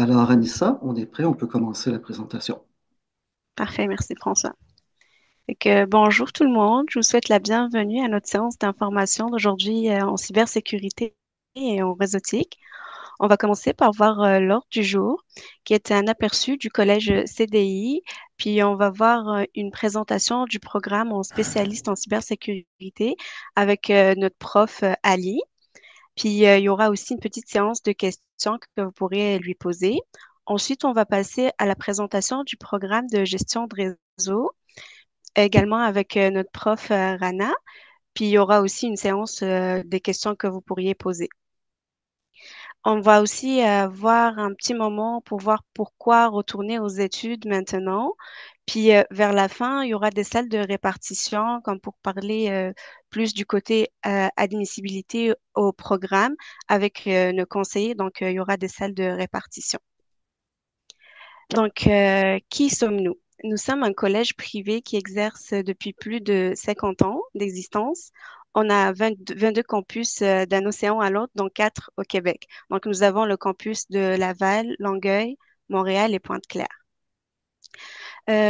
Alors, Anissa, on est prêt, on peut commencer la présentation. Parfait, merci François. Bonjour tout le monde, je vous souhaite la bienvenue à notre séance d'information d'aujourd'hui en cybersécurité et en réseautique. On va commencer par voir l'ordre du jour, qui est un aperçu du collège CDI, puis on va voir une présentation du programme en spécialiste en cybersécurité avec notre prof Ali. Puis il y aura aussi une petite séance de questions que vous pourrez lui poser. Ensuite, on va passer à la présentation du programme de gestion de réseau également avec notre prof Rana. Puis il y aura aussi une séance des questions que vous pourriez poser. On va aussi avoir un petit moment pour voir pourquoi retourner aux études maintenant. Puis vers la fin, il y aura des salles de répartition comme pour parler plus du côté admissibilité au programme avec nos conseillers. Donc, il y aura des salles de répartition. Qui sommes-nous? Nous sommes un collège privé qui exerce depuis plus de 50 ans d'existence. On a 22 campus d'un océan à l'autre, dont 4 au Québec. Donc, nous avons le campus de Laval, Longueuil, Montréal et Pointe-Claire.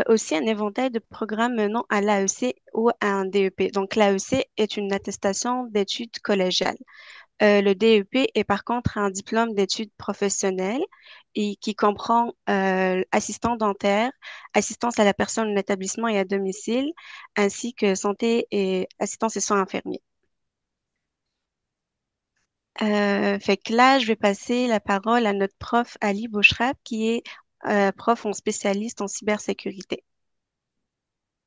Aussi, un éventail de programmes menant à l'AEC ou à un DEP. Donc, l'AEC est une attestation d'études collégiales. Le DEP est par contre un diplôme d'études professionnelles et qui comprend assistant dentaire, assistance à la personne en établissement et à domicile, ainsi que santé et assistance et soins infirmiers. Fait que là, je vais passer la parole à notre prof Ali Bouchrab, qui est prof en spécialiste en cybersécurité.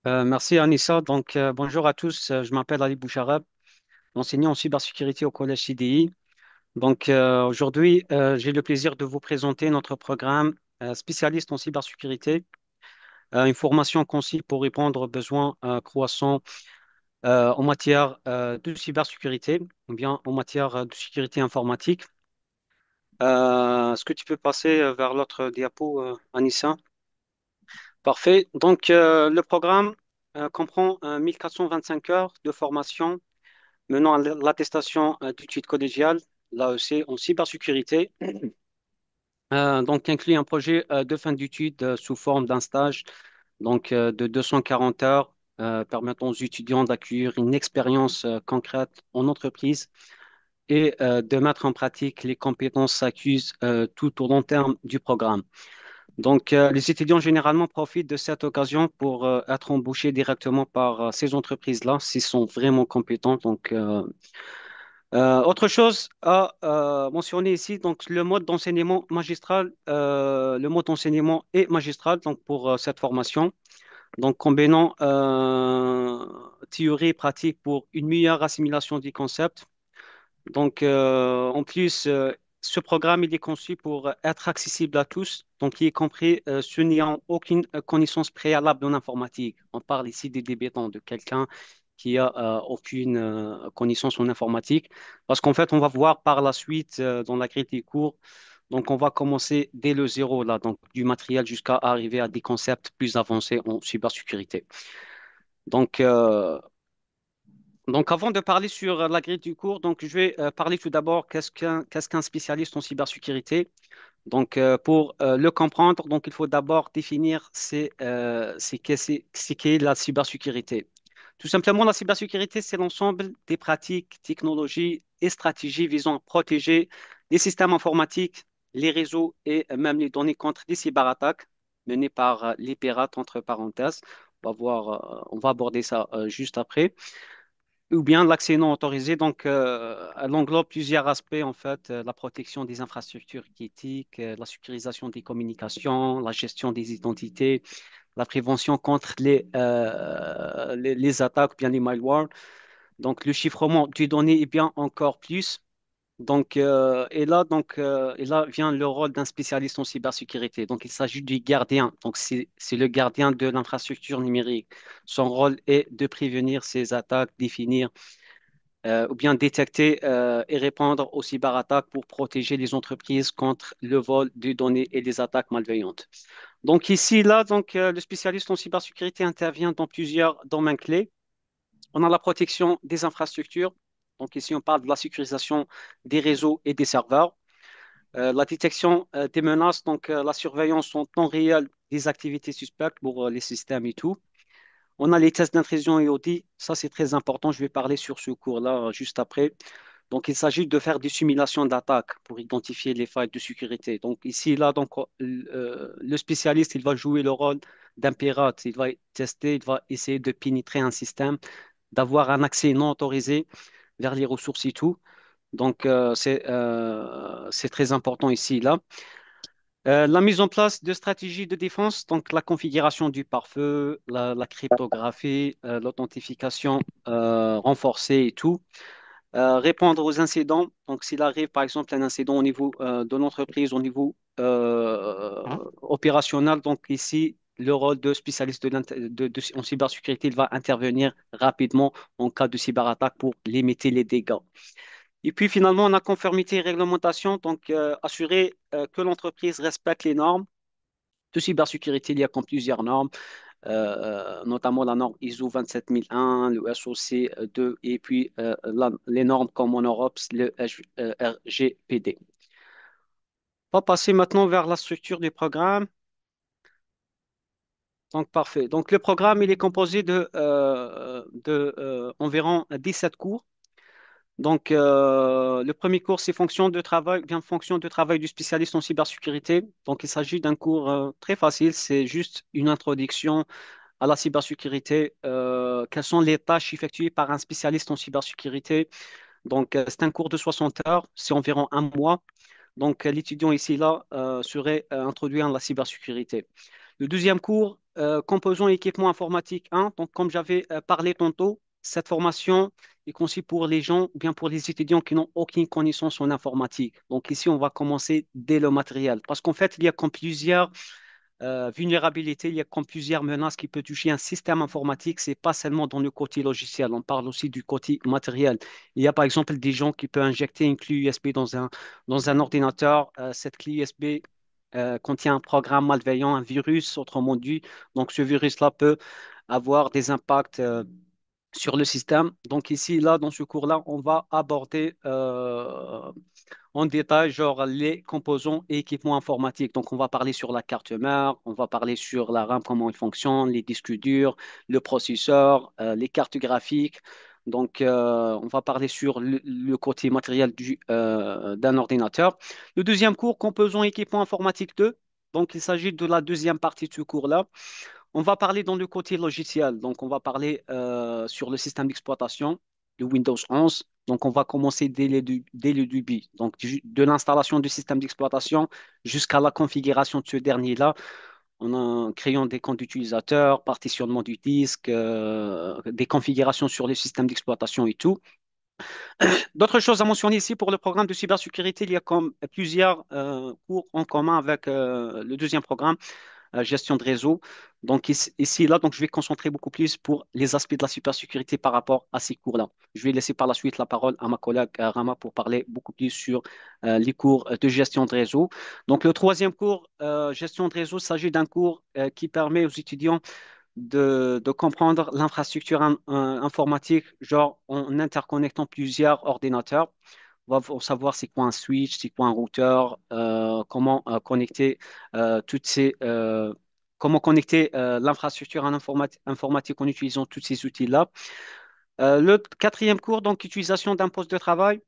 Merci Anissa. Bonjour à tous. Je m'appelle Ali Boucharab, enseignant en cybersécurité au collège CDI. Aujourd'hui, j'ai le plaisir de vous présenter notre programme spécialiste en cybersécurité, une formation concise pour répondre aux besoins croissants en matière de cybersécurité ou bien en matière de sécurité informatique. Est-ce que tu peux passer vers l'autre diapo, Anissa? Parfait. Le programme comprend 1425 heures de formation menant à l'attestation d'études collégiales, l'AEC, en cybersécurité. Inclut un projet de fin d'études sous forme d'un stage de 240 heures permettant aux étudiants d'acquérir une expérience concrète en entreprise et de mettre en pratique les compétences acquises tout au long terme du programme. Les étudiants généralement profitent de cette occasion pour être embauchés directement par ces entreprises-là s'ils sont vraiment compétents. Autre chose à mentionner ici, le mode d'enseignement est magistral pour cette formation, combinant théorie et pratique pour une meilleure assimilation des concepts. En plus, ce programme il est conçu pour être accessible à tous, y compris ceux n'ayant aucune connaissance préalable en informatique. On parle ici des débutants, de quelqu'un qui a aucune connaissance en informatique, parce qu'en fait, on va voir par la suite dans la grille des cours. On va commencer dès le zéro là, du matériel jusqu'à arriver à des concepts plus avancés en cybersécurité. Donc, euh, Avant de parler sur la grille du cours, je vais parler tout d'abord qu'est-ce qu'un spécialiste en cybersécurité. Pour le comprendre, il faut d'abord définir c'est qu'est la cybersécurité. Tout simplement, la cybersécurité, c'est l'ensemble des pratiques, technologies et stratégies visant à protéger les systèmes informatiques, les réseaux et même les données contre des cyberattaques menées par les pirates, entre parenthèses. On va aborder ça juste après ou bien l'accès non autorisé. Elle englobe plusieurs aspects, en fait, la protection des infrastructures critiques, la sécurisation des communications, la gestion des identités, la prévention contre les attaques, ou bien les malwares. Le chiffrement des données et bien encore plus. Et là vient le rôle d'un spécialiste en cybersécurité. Il s'agit du gardien. C'est le gardien de l'infrastructure numérique. Son rôle est de prévenir ces attaques, définir ou bien détecter et répondre aux cyberattaques pour protéger les entreprises contre le vol de données et les attaques malveillantes. Le spécialiste en cybersécurité intervient dans plusieurs domaines clés. On a la protection des infrastructures. Ici, on parle de la sécurisation des réseaux et des serveurs. La détection des menaces, donc la surveillance en temps réel des activités suspectes pour les systèmes et tout. On a les tests d'intrusion et audit. Ça, c'est très important. Je vais parler sur ce cours-là juste après. Donc, il s'agit de faire des simulations d'attaque pour identifier les failles de sécurité. Donc, ici, là, donc, le spécialiste, il va jouer le rôle d'un pirate. Il va tester, il va essayer de pénétrer un système, d'avoir un accès non autorisé vers les ressources et tout. Donc, c'est très important ici, là. La mise en place de stratégies de défense, donc la configuration du pare-feu, la cryptographie, l'authentification renforcée et tout. Répondre aux incidents. Donc, s'il arrive, par exemple, un incident au niveau de l'entreprise, au niveau opérationnel, donc ici, le rôle de spécialiste en cybersécurité, il va intervenir rapidement en cas de cyberattaque pour limiter les dégâts. Et puis, finalement, on a conformité et réglementation, donc assurer que l'entreprise respecte les normes. De cybersécurité, il y a comme plusieurs normes, notamment la norme ISO 27001, le SOC 2, et puis les normes comme en Europe, le RGPD. On va passer maintenant vers la structure du programme. Donc, parfait. Donc, le programme, il est composé de environ 17 cours. Donc, le premier cours, c'est fonction de travail, bien fonction de travail du spécialiste en cybersécurité. Donc, il s'agit d'un cours très facile. C'est juste une introduction à la cybersécurité. Quelles sont les tâches effectuées par un spécialiste en cybersécurité? Donc, c'est un cours de 60 heures. C'est environ un mois. Donc, l'étudiant ici, là, serait introduit en la cybersécurité. Le deuxième cours, composants et équipements informatiques 1. Donc, comme j'avais parlé tantôt, cette formation est conçue pour les gens, bien pour les étudiants qui n'ont aucune connaissance en informatique. Donc, ici, on va commencer dès le matériel. Parce qu'en fait, il y a comme plusieurs vulnérabilités, il y a comme plusieurs menaces qui peuvent toucher un système informatique. C'est pas seulement dans le côté logiciel, on parle aussi du côté matériel. Il y a par exemple des gens qui peuvent injecter une clé USB dans un ordinateur. Cette clé USB contient un programme malveillant, un virus, autrement dit. Donc ce virus-là peut avoir des impacts sur le système. Donc ici, là, dans ce cours-là, on va aborder en détail, genre les composants et équipements informatiques. Donc, on va parler sur la carte mère, on va parler sur la RAM, comment elle fonctionne, les disques durs, le processeur, les cartes graphiques. Donc, on va parler sur le côté matériel d'un ordinateur. Le deuxième cours, composants et équipements informatiques 2. Donc, il s'agit de la deuxième partie de ce cours-là. On va parler dans le côté logiciel. Donc, on va parler sur le système d'exploitation de Windows 11. Donc, on va commencer dès le début. Donc, de l'installation du système d'exploitation jusqu'à la configuration de ce dernier-là, en créant des comptes d'utilisateurs, partitionnement du disque, des configurations sur le système d'exploitation et tout. D'autres choses à mentionner ici pour le programme de cybersécurité, il y a comme plusieurs cours en commun avec le deuxième programme gestion de réseau. Donc ici, là, donc, je vais concentrer beaucoup plus pour les aspects de la cybersécurité par rapport à ces cours-là. Je vais laisser par la suite la parole à ma collègue Rama pour parler beaucoup plus sur les cours de gestion de réseau. Donc le troisième cours, gestion de réseau, s'agit d'un cours qui permet aux étudiants de comprendre l'infrastructure informatique, genre en interconnectant plusieurs ordinateurs. On va savoir c'est quoi un switch, c'est quoi un routeur, comment connecter toutes comment connecter l'infrastructure informatique en utilisant tous ces outils-là. Le quatrième cours, donc utilisation d'un poste de travail.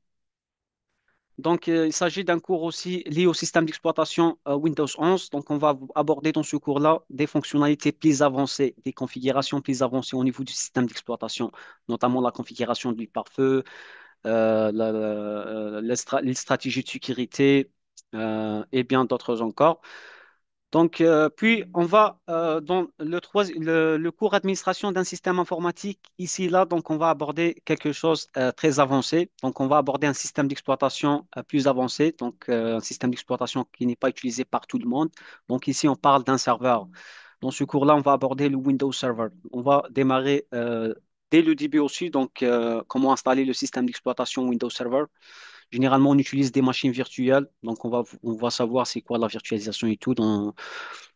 Donc, il s'agit d'un cours aussi lié au système d'exploitation Windows 11. Donc, on va aborder dans ce cours-là des fonctionnalités plus avancées, des configurations plus avancées au niveau du système d'exploitation, notamment la configuration du pare-feu, les stratégies de sécurité et bien d'autres encore. Donc, puis, on va dans le cours administration d'un système informatique. Ici, là, donc, on va aborder quelque chose très avancé. Donc, on va aborder un système d'exploitation plus avancé, donc un système d'exploitation qui n'est pas utilisé par tout le monde. Donc, ici, on parle d'un serveur. Dans ce cours-là, on va aborder le Windows Server. On va démarrer dès le début aussi, donc, comment installer le système d'exploitation Windows Server. Généralement, on utilise des machines virtuelles, donc on va savoir c'est quoi la virtualisation et tout dans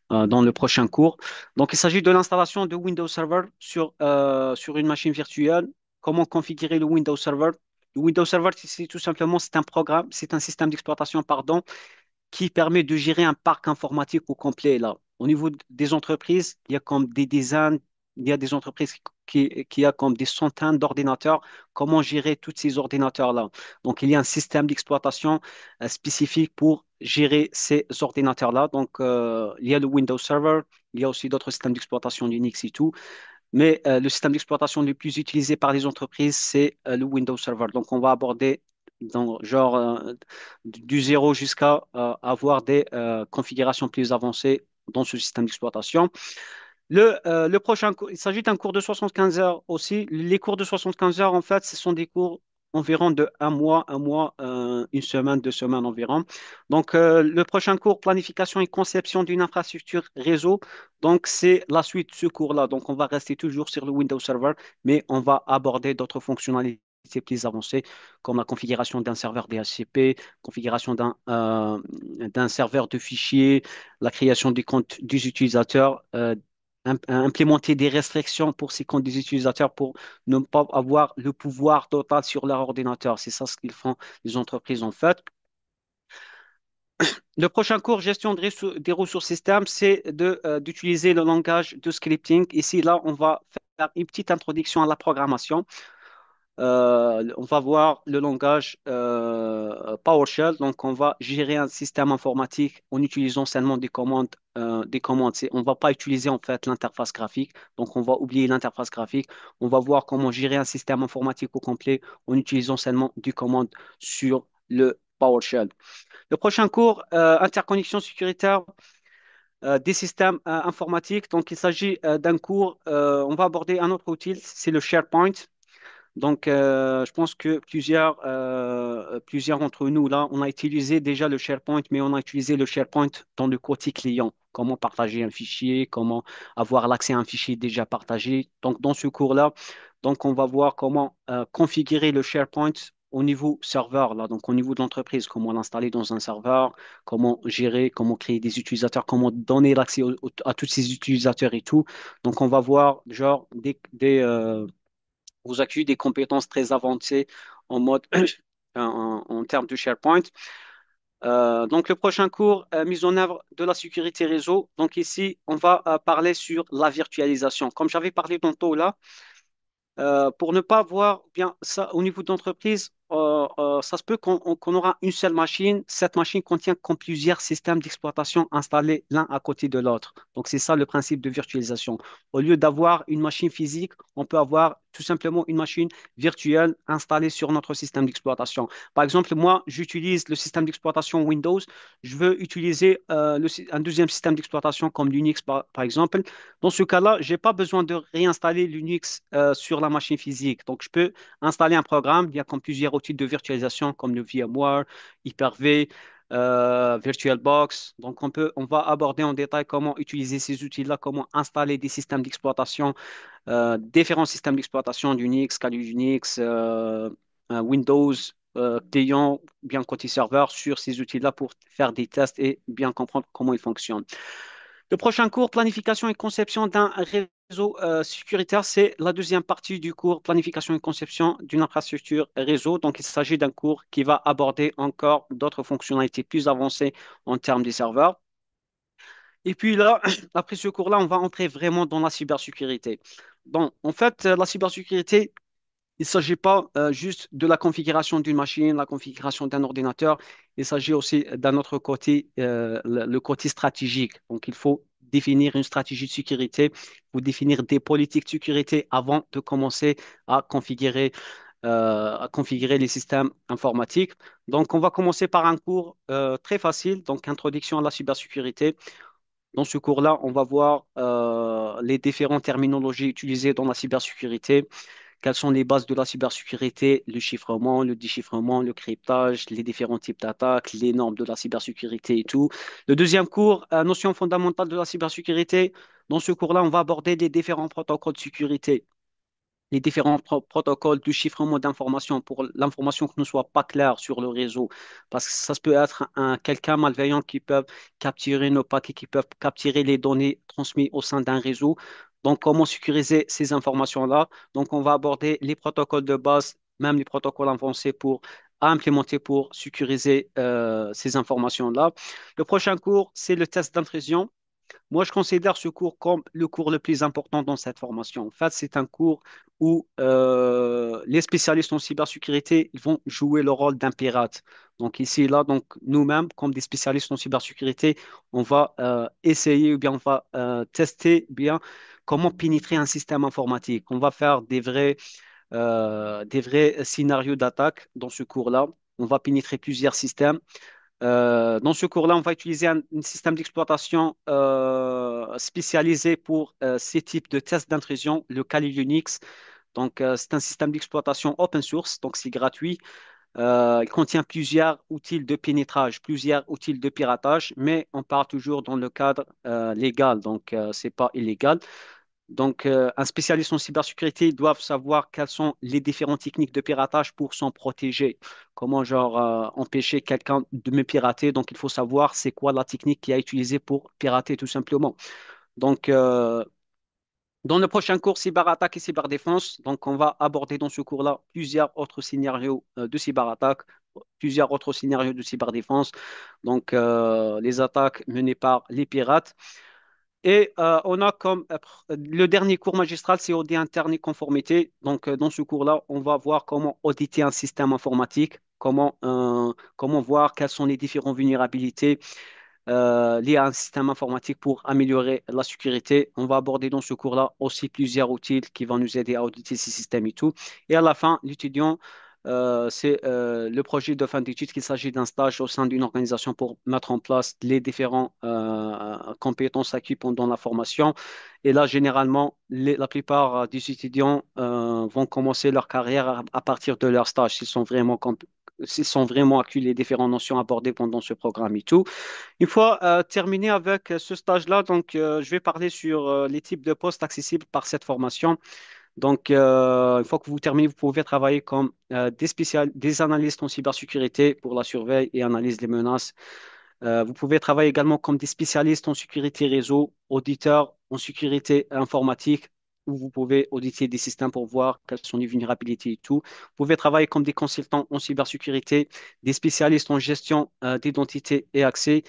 le prochain cours. Donc, il s'agit de l'installation de Windows Server sur une machine virtuelle. Comment configurer le Windows Server? Le Windows Server, c'est tout simplement, c'est un programme, c'est un système d'exploitation, pardon, qui permet de gérer un parc informatique au complet là. Au niveau des entreprises, il y a comme des dizaines, il y a des entreprises qui a comme des centaines d'ordinateurs. Comment gérer tous ces ordinateurs-là? Donc, il y a un système d'exploitation spécifique pour gérer ces ordinateurs-là. Donc, il y a le Windows Server, il y a aussi d'autres systèmes d'exploitation Linux et tout. Mais le système d'exploitation le plus utilisé par les entreprises, c'est le Windows Server. Donc, on va aborder genre du zéro jusqu'à avoir des configurations plus avancées dans ce système d'exploitation. Le prochain cours, il s'agit d'un cours de 75 heures aussi. Les cours de 75 heures, en fait, ce sont des cours environ de un mois, une semaine, 2 semaines environ. Donc, le prochain cours, planification et conception d'une infrastructure réseau. Donc, c'est la suite de ce cours-là. Donc, on va rester toujours sur le Windows Server, mais on va aborder d'autres fonctionnalités plus avancées, comme la configuration d'un serveur DHCP, configuration d'un serveur de fichiers, la création des comptes des utilisateurs, implémenter des restrictions pour ces comptes des utilisateurs pour ne pas avoir le pouvoir total sur leur ordinateur. C'est ça ce qu'ils font les entreprises en fait. Le prochain cours, gestion des ressources système, c'est d'utiliser le langage de scripting. Ici, là, on va faire une petite introduction à la programmation. On va voir le langage PowerShell. Donc, on va gérer un système informatique en utilisant seulement des commandes. On ne va pas utiliser en fait l'interface graphique. Donc, on va oublier l'interface graphique. On va voir comment gérer un système informatique au complet en utilisant seulement des commandes sur le PowerShell. Le prochain cours, interconnexion sécuritaire des systèmes informatiques. Donc, il s'agit d'un cours. On va aborder un autre outil, c'est le SharePoint. Donc, je pense que plusieurs d'entre nous, là, on a utilisé déjà le SharePoint, mais on a utilisé le SharePoint dans le côté client. Comment partager un fichier, comment avoir l'accès à un fichier déjà partagé. Donc, dans ce cours-là, donc, on va voir comment configurer le SharePoint au niveau serveur, là, donc au niveau de l'entreprise, comment l'installer dans un serveur, comment gérer, comment créer des utilisateurs, comment donner l'accès à tous ces utilisateurs et tout. Donc, on va voir, genre, vous acquis des compétences très avancées en mode en termes de SharePoint. Donc, le prochain cours, mise en œuvre de la sécurité réseau. Donc, ici, on va parler sur la virtualisation. Comme j'avais parlé tantôt là, pour ne pas voir bien ça au niveau d'entreprise, ça se peut qu'on aura une seule machine. Cette machine contient comme plusieurs systèmes d'exploitation installés l'un à côté de l'autre. Donc, c'est ça le principe de virtualisation. Au lieu d'avoir une machine physique, on peut avoir tout simplement une machine virtuelle installée sur notre système d'exploitation. Par exemple, moi, j'utilise le système d'exploitation Windows. Je veux utiliser un deuxième système d'exploitation comme Linux, par exemple. Dans ce cas-là, je n'ai pas besoin de réinstaller Linux sur la machine physique. Donc, je peux installer un programme. Il y a comme plusieurs outils de virtualisation comme le VMware, Hyper-V, VirtualBox. Donc, on va aborder en détail comment utiliser ces outils-là, comment installer des systèmes d'exploitation, différents systèmes d'exploitation d'Unix, Kali Unix, Windows, client, bien côté serveur sur ces outils-là pour faire des tests et bien comprendre comment ils fonctionnent. Le prochain cours, planification et conception d'un réseau sécuritaire, c'est la deuxième partie du cours, planification et conception d'une infrastructure réseau. Donc, il s'agit d'un cours qui va aborder encore d'autres fonctionnalités plus avancées en termes des serveurs. Et puis là, après ce cours-là, on va entrer vraiment dans la cybersécurité. Donc, en fait, la cybersécurité, il ne s'agit pas juste de la configuration d'une machine, la configuration d'un ordinateur. Il s'agit aussi d'un autre côté, le côté stratégique. Donc, il faut définir une stratégie de sécurité, ou définir des politiques de sécurité avant de commencer à configurer les systèmes informatiques. Donc, on va commencer par un cours très facile, donc introduction à la cybersécurité. Dans ce cours-là, on va voir les différentes terminologies utilisées dans la cybersécurité, quelles sont les bases de la cybersécurité, le chiffrement, le déchiffrement, le cryptage, les différents types d'attaques, les normes de la cybersécurité et tout. Le deuxième cours, notion fondamentale de la cybersécurité. Dans ce cours-là, on va aborder les différents protocoles de sécurité, les différents protocoles de chiffrement d'informations pour l'information qui ne soit pas claire sur le réseau. Parce que ça se peut être quelqu'un malveillant qui peut capturer nos paquets, qui peuvent capturer les données transmises au sein d'un réseau. Donc, comment sécuriser ces informations-là? Donc, on va aborder les protocoles de base, même les protocoles avancés pour à implémenter pour sécuriser ces informations-là. Le prochain cours, c'est le test d'intrusion. Moi, je considère ce cours comme le cours le plus important dans cette formation. En fait, c'est un cours où les spécialistes en cybersécurité ils vont jouer le rôle d'un pirate. Donc ici et là, donc nous-mêmes, comme des spécialistes en cybersécurité, on va essayer ou bien on va tester bien comment pénétrer un système informatique. On va faire des vrais scénarios d'attaque dans ce cours-là. On va pénétrer plusieurs systèmes. Dans ce cours-là, on va utiliser un système d'exploitation spécialisé pour ces types de tests d'intrusion, le Kali Linux. Donc, c'est un système d'exploitation open source, donc c'est gratuit. Il contient plusieurs outils de pénétrage, plusieurs outils de piratage, mais on parle toujours dans le cadre légal, donc c'est pas illégal. Donc, un spécialiste en cybersécurité, ils doivent savoir quelles sont les différentes techniques de piratage pour s'en protéger. Comment, genre, empêcher quelqu'un de me pirater. Donc, il faut savoir c'est quoi la technique qui a utilisée pour pirater, tout simplement. Donc, dans le prochain cours cyberattaque et cyberdéfense, donc, on va aborder dans ce cours-là plusieurs autres scénarios de cyberattaque, plusieurs autres scénarios de cyberdéfense. Donc, les attaques menées par les pirates. Et on a comme le dernier cours magistral, c'est audit interne et conformité. Donc, dans ce cours-là, on va voir comment auditer un système informatique, comment voir quelles sont les différentes vulnérabilités liées à un système informatique pour améliorer la sécurité. On va aborder dans ce cours-là aussi plusieurs outils qui vont nous aider à auditer ces systèmes et tout. Et à la fin, l'étudiant, c'est le projet de fin d'études qu'il s'agit d'un stage au sein d'une organisation pour mettre en place les différentes compétences acquises pendant la formation. Et là, généralement, la plupart des étudiants vont commencer leur carrière à partir de leur stage, s'ils sont vraiment acquis les différentes notions abordées pendant ce programme et tout. Une fois terminé avec ce stage-là, donc je vais parler sur les types de postes accessibles par cette formation. Donc, une fois que vous terminez, vous pouvez travailler comme des analystes en cybersécurité pour la surveille et analyse des menaces. Vous pouvez travailler également comme des spécialistes en sécurité réseau, auditeurs en sécurité informatique, où vous pouvez auditer des systèmes pour voir quelles sont les vulnérabilités et tout. Vous pouvez travailler comme des consultants en cybersécurité, des spécialistes en gestion d'identité et accès,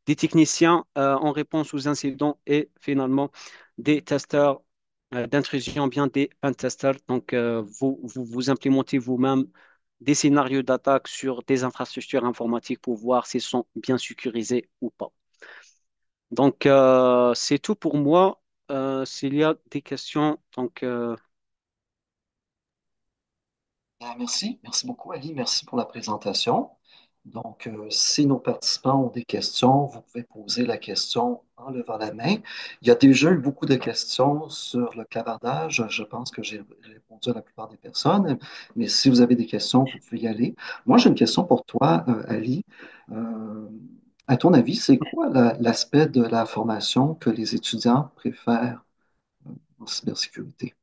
des techniciens en réponse aux incidents et finalement des testeurs d'intrusion, bien des pentesters. Donc, vous implémentez vous-même des scénarios d'attaque sur des infrastructures informatiques pour voir s'ils sont bien sécurisés ou pas. Donc, c'est tout pour moi. S'il y a des questions, donc, Merci. Merci beaucoup, Ali. Merci pour la présentation. Donc, si nos participants ont des questions, vous pouvez poser la question en levant la main. Il y a déjà eu beaucoup de questions sur le clavardage. Je pense que j'ai répondu à la plupart des personnes, mais si vous avez des questions, vous pouvez y aller. Moi, j'ai une question pour toi, Ali. Euh, à ton avis, c'est quoi l'aspect de la formation que les étudiants préfèrent en cybersécurité?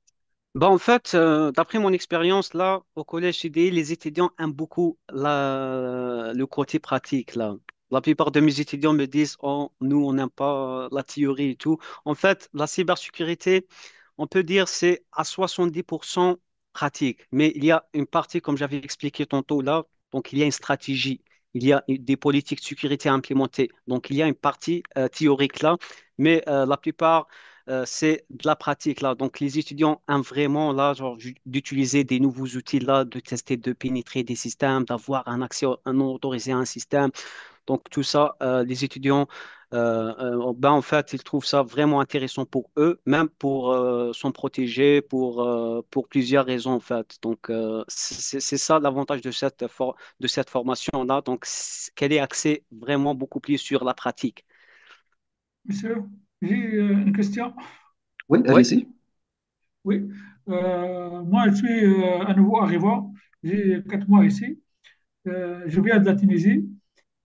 bon, en fait, d'après mon expérience là au collège CDI, les étudiants aiment beaucoup le côté pratique là. La plupart de mes étudiants me disent, oh, nous, on n'aime pas la théorie et tout. En fait, la cybersécurité, on peut dire, c'est à 70% pratique. Mais il y a une partie, comme j'avais expliqué tantôt là, donc il y a une stratégie, il y a des politiques de sécurité à implémenter. Donc il y a une partie théorique là, mais la plupart c'est de la pratique là. Donc, les étudiants aiment vraiment là, genre, d'utiliser des nouveaux outils là, de tester, de pénétrer des systèmes, d'avoir un accès, un autorisé à un système. Donc, tout ça, les étudiants, ben, en fait, ils trouvent ça vraiment intéressant pour eux, même pour s'en protéger, pour plusieurs raisons, en fait. Donc, c'est ça l'avantage de de cette formation-là. Donc, qu'elle est axée vraiment beaucoup plus sur la pratique. Monsieur, j'ai une question. Oui, Oui. allez-y. Oui. Moi, je suis à nouveau arrivant. J'ai 4 mois ici. Je viens de la Tunisie.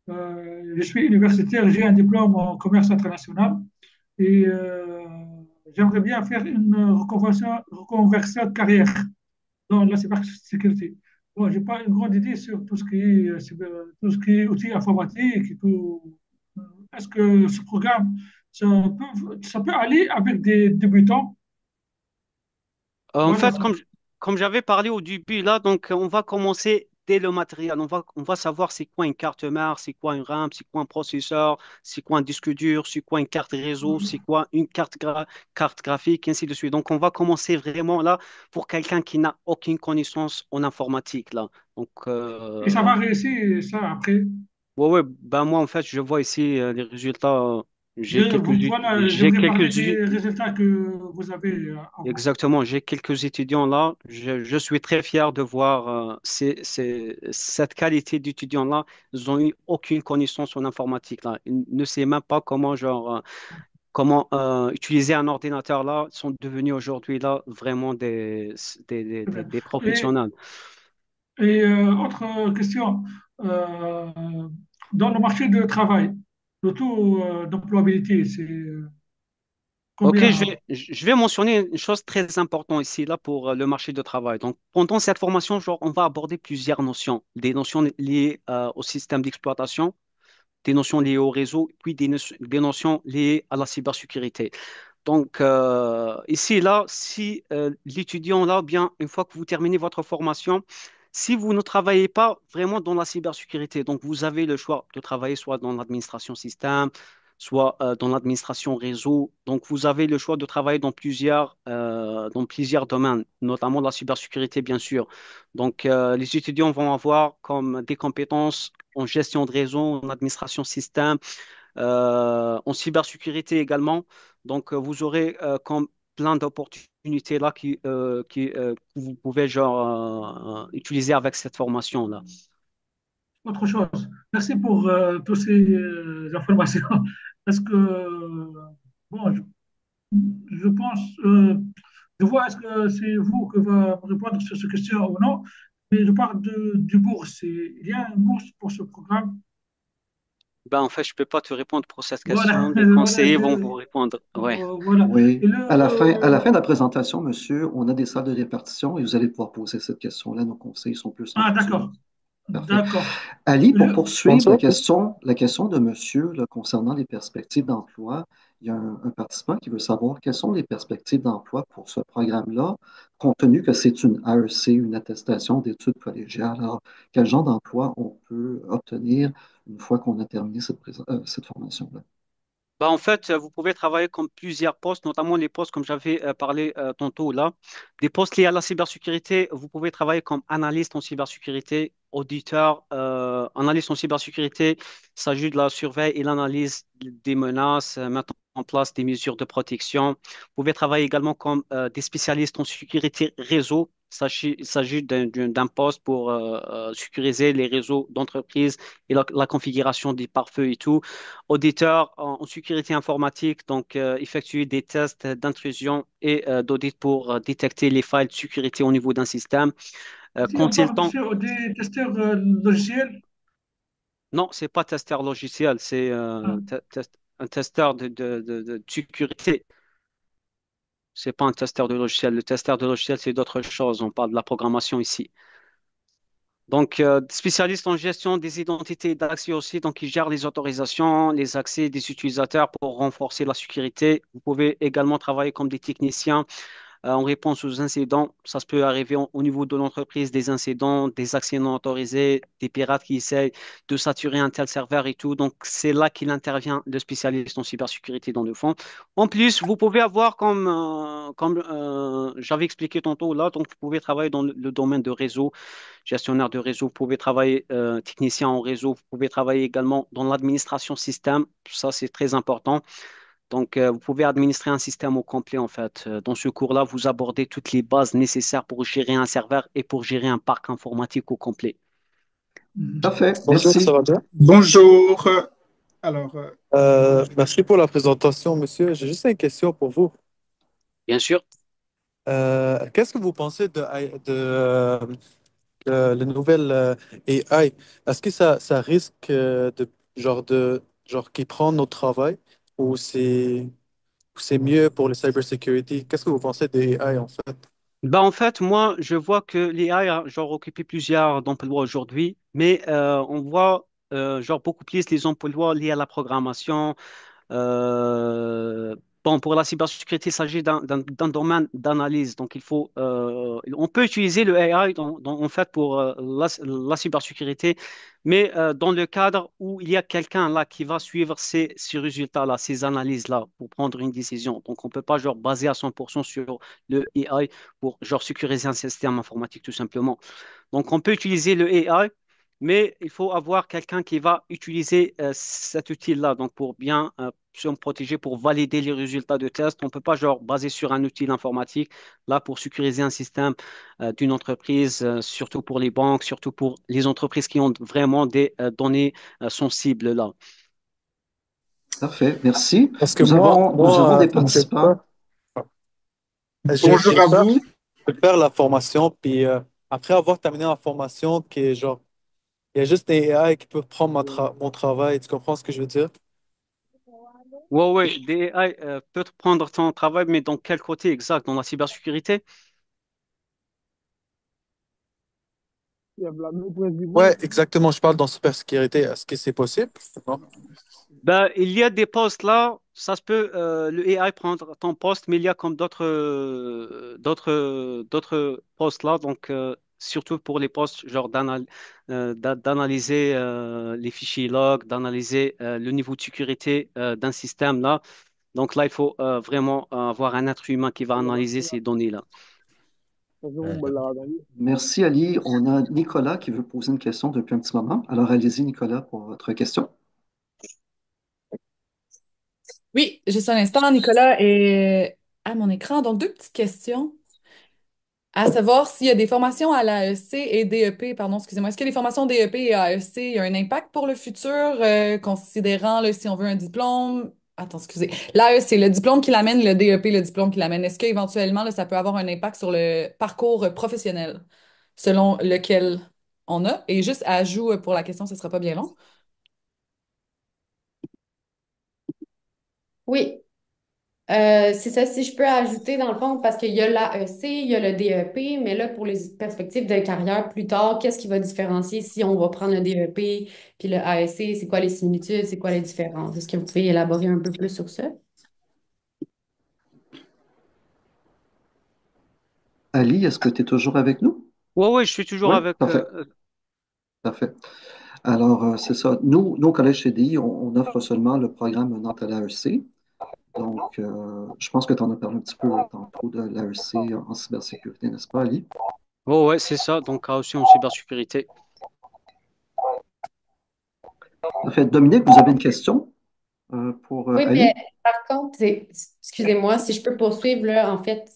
Je suis universitaire. J'ai un diplôme en commerce international. Et j'aimerais bien faire une reconversion de carrière dans la cybersécurité. Bon, je n'ai pas une grande idée sur tout ce qui est, tout ce qui est outils informatiques et tout. Est-ce que ce programme, ça peut aller avec des débutants? En Voilà, fait, comme j'avais parlé au début, là, donc on va commencer dès le matériel. On va savoir c'est quoi une carte mère, c'est quoi une RAM, c'est quoi un processeur, c'est quoi un disque dur, c'est quoi une carte réseau, c'est quoi une carte graphique, ainsi de suite. Donc, on va commencer vraiment là pour quelqu'un qui n'a aucune connaissance en informatique là. Donc, Et ça va réussir, ça, après. ouais, ben moi, en fait, je vois ici les résultats. Voilà, J'ai j'aimerais quelques, parler des résultats que vous avez avant. exactement, j'ai quelques étudiants là. Je suis très fier de voir cette qualité d'étudiants là. Ils ont eu aucune connaissance en informatique là. Ils ne savent même pas comment, comment utiliser un ordinateur là. Ils sont devenus aujourd'hui là vraiment Très bien. des Et, professionnels. autre question. Euh, dans le marché du travail, le taux d'employabilité, c'est Ok, combien? je vais mentionner une chose très importante ici, là, pour le marché du travail. Donc, pendant cette formation, genre, on va aborder plusieurs notions. Des notions liées au système d'exploitation, des notions liées au réseau, puis des notions liées à la cybersécurité. Donc, ici, là, si l'étudiant, là, bien, une fois que vous terminez votre formation, si vous ne travaillez pas vraiment dans la cybersécurité, donc vous avez le choix de travailler soit dans l'administration système, soit dans l'administration réseau. Donc, vous avez le choix de travailler dans plusieurs domaines, notamment la cybersécurité, bien sûr. Donc, les étudiants vont avoir comme des compétences en gestion de réseau, en administration système, en cybersécurité également. Donc, vous aurez comme plein d'opportunités là que vous pouvez utiliser avec cette formation-là. Autre chose. Merci pour toutes ces informations. Est-ce que, bon, je pense, je vois est-ce que c'est vous qui va me répondre sur cette question ou non, mais je parle du bourse. Il y a une bourse pour ce programme. Ben, en fait, je ne peux pas te répondre pour cette Voilà, question. Les voilà, conseillers vont vous répondre. Ouais. voilà. Oui. Et À la fin de la présentation, monsieur, on a des salles de répartition et vous allez pouvoir poser cette question-là. Nos conseillers sont plus en mesure. d'accord, Parfait. d'accord. Ali, pour Je- poursuivre Bonsoir. la question de monsieur là, concernant les perspectives d'emploi, il y a un participant qui veut savoir quelles sont les perspectives d'emploi pour ce programme-là, compte tenu que c'est une AEC, une attestation d'études collégiales. Alors, quel genre d'emploi on peut obtenir une fois qu'on a terminé cette formation-là? Bah, en fait, vous pouvez travailler comme plusieurs postes, notamment les postes, comme j'avais parlé tantôt là, des postes liés à la cybersécurité. Vous pouvez travailler comme analyste en cybersécurité, auditeur, analyste en cybersécurité. Il s'agit de la surveille et l'analyse des menaces, mettre en place des mesures de protection. Vous pouvez travailler également comme des spécialistes en sécurité réseau. Il s'agit d'un poste pour sécuriser les réseaux d'entreprise et la configuration des pare-feux et tout. Auditeur en sécurité informatique, donc effectuer des tests d'intrusion et d'audit pour détecter les failles de sécurité au niveau d'un système. Ici, on parle Consultant, des testeurs logiciels. non, c'est pas testeur logiciel, c'est Ah, un testeur de sécurité. C'est pas un testeur de logiciel. Le testeur de logiciel, c'est d'autres choses. On parle de la programmation ici. Donc, spécialiste en gestion des identités et d'accès aussi, donc il gère les autorisations, les accès des utilisateurs pour renforcer la sécurité. Vous pouvez également travailler comme des techniciens en réponse aux incidents. Ça se peut arriver au niveau de l'entreprise, des incidents, des accès non autorisés, des pirates qui essayent de saturer un tel serveur et tout. Donc, c'est là qu'il intervient, le spécialiste en cybersécurité dans le fond. En plus, vous pouvez avoir, comme j'avais expliqué tantôt là, donc vous pouvez travailler dans le domaine de réseau, gestionnaire de réseau, vous pouvez travailler technicien en réseau, vous pouvez travailler également dans l'administration système. Ça, c'est très important. Donc, vous pouvez administrer un système au complet, en fait. Dans ce cours-là, vous abordez toutes les bases nécessaires pour gérer un serveur et pour gérer un parc informatique au complet. mhm. Parfait, Bonjour, ça merci. va bien? Bonjour. Alors, Merci pour la présentation, monsieur. J'ai juste une question pour vous. Bien sûr. Qu'est-ce que vous pensez la nouvelle AI? Est-ce que ça risque genre qui prend notre travail ou c'est mieux pour le cybersecurity? Qu'est-ce que vous pensez des AI en fait? Bah, en fait, moi, je vois que l'IA a genre occupé plusieurs emplois aujourd'hui, mais on voit genre beaucoup plus les emplois liés à la programmation, Bon, pour la cybersécurité, il s'agit d'un domaine d'analyse. Donc, on peut utiliser le AI en fait pour la cybersécurité, mais dans le cadre où il y a quelqu'un là qui va suivre ces résultats-là, ces analyses-là pour prendre une décision. Donc, on ne peut pas genre baser à 100% sur le AI pour genre sécuriser un système informatique tout simplement. Donc, on peut utiliser le AI, mais il faut avoir quelqu'un qui va utiliser cet outil-là. Donc, pour bien se protéger, pour valider les résultats de test, on ne peut pas genre baser sur un outil informatique là pour sécuriser un système d'une entreprise, surtout pour les banques, surtout pour les entreprises qui ont vraiment des données sensibles là. Parfait, merci. Parce que Nous avons des j'ai pas, participants. Bonjour j'ai à peur vous. de faire la formation, puis après avoir terminé la formation, qui est genre, il y a juste des AI qui peuvent prendre mon travail. Tu comprends ce que je veux dire? Ouais, ouais, des AI peut prendre ton travail, mais dans quel côté exact? Dans la cybersécurité? Ouais, exactement. Je parle dans cybersécurité. Est-ce que c'est possible? Non? Ben, il y a des postes là, ça se peut, le AI prendre ton poste, mais il y a comme d'autres postes là, donc surtout pour les postes genre d'analyser les fichiers log, d'analyser le niveau de sécurité d'un système là. Donc là, il faut vraiment avoir un être humain qui va analyser ces données-là. Merci, Ali. On a Nicolas qui veut poser une question depuis un petit moment. Alors, allez-y, Nicolas, pour votre question. Oui, juste un instant, Nicolas est à mon écran. Donc, deux petites questions. À savoir s'il y a des formations à l'AEC et DEP, pardon, excusez-moi. Est-ce que les formations DEP et AEC, il y a un impact pour le futur, considérant là, si on veut un diplôme? Attends, excusez. L'AEC, le diplôme qui l'amène, le DEP, le diplôme qui l'amène. Est-ce qu'éventuellement, là, ça peut avoir un impact sur le parcours professionnel selon lequel on a? Et juste à ajout pour la question, ce ne sera pas bien long. Oui, c'est ça, si je peux ajouter dans le fond, parce qu'il y a l'AEC, il y a le DEP, mais là, pour les perspectives de carrière plus tard, qu'est-ce qui va différencier si on va prendre le DEP puis le AEC, c'est quoi les similitudes, c'est quoi les différences? Est-ce que vous pouvez élaborer un peu plus sur ça? Ali, est-ce que tu es toujours avec nous? Ouais, ouais, je suis toujours Oui, avec. parfait, parfait. Alors, c'est ça. Nous, au Collège CDI, on offre seulement le programme Nantes à l'AEC. Donc, je pense que tu en as parlé un petit peu tantôt de l'AEC en cybersécurité, n'est-ce pas, Ali? Ouais, ouais, c'est ça. Donc, aussi en cybersécurité. Parfait. Dominique, vous avez une question pour Oui, mais Ali? par contre, excusez-moi, si je peux poursuivre, là, en fait,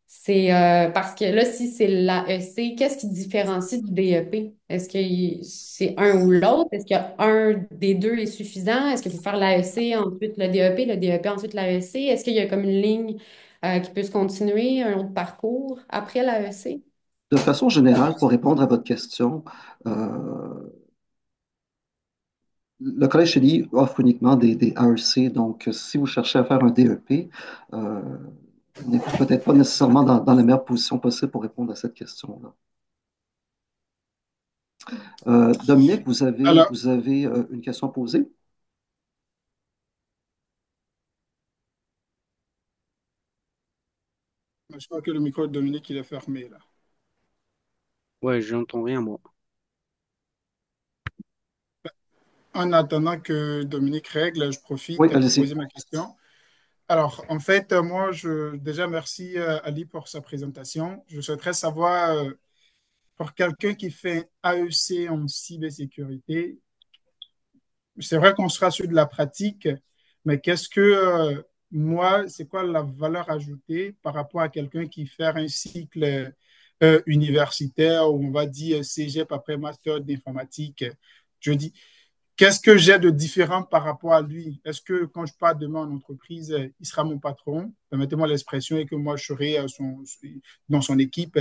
c'est parce que là, si c'est l'AEC, qu'est-ce qui différencie du DEP? Est-ce que c'est un ou l'autre? Est-ce qu'un des deux est suffisant? Est-ce qu'il faut faire l'AEC, ensuite le DEP, ensuite l'AEC? Est-ce qu'il y a comme une ligne qui peut se continuer, un autre parcours après l'AEC? De façon générale, pour répondre à votre question, euh, le Collège CDI offre uniquement des AEC. Donc, si vous cherchez à faire un DEP, euh, vous n'êtes peut-être pas nécessairement dans la meilleure position possible pour répondre à cette question-là. Dominique, Alors, vous avez une question à poser? je crois que le micro de Dominique, il est fermé là. Ouais, j'entends rien, moi. En attendant que Dominique règle, je Oui, profite pour allez-y. poser ma question. Alors, en fait, moi, déjà merci Ali pour sa présentation. Je souhaiterais savoir, pour quelqu'un qui fait AEC en cybersécurité, c'est vrai qu'on sera sur de la pratique, mais qu'est-ce que, moi, c'est quoi la valeur ajoutée par rapport à quelqu'un qui fait un cycle universitaire ou on va dire cégep après master d'informatique? Je dis, qu'est-ce que j'ai de différent par rapport à lui? Est-ce que quand je pars demain en entreprise, il sera mon patron, permettez-moi l'expression, et que moi je serai dans son équipe?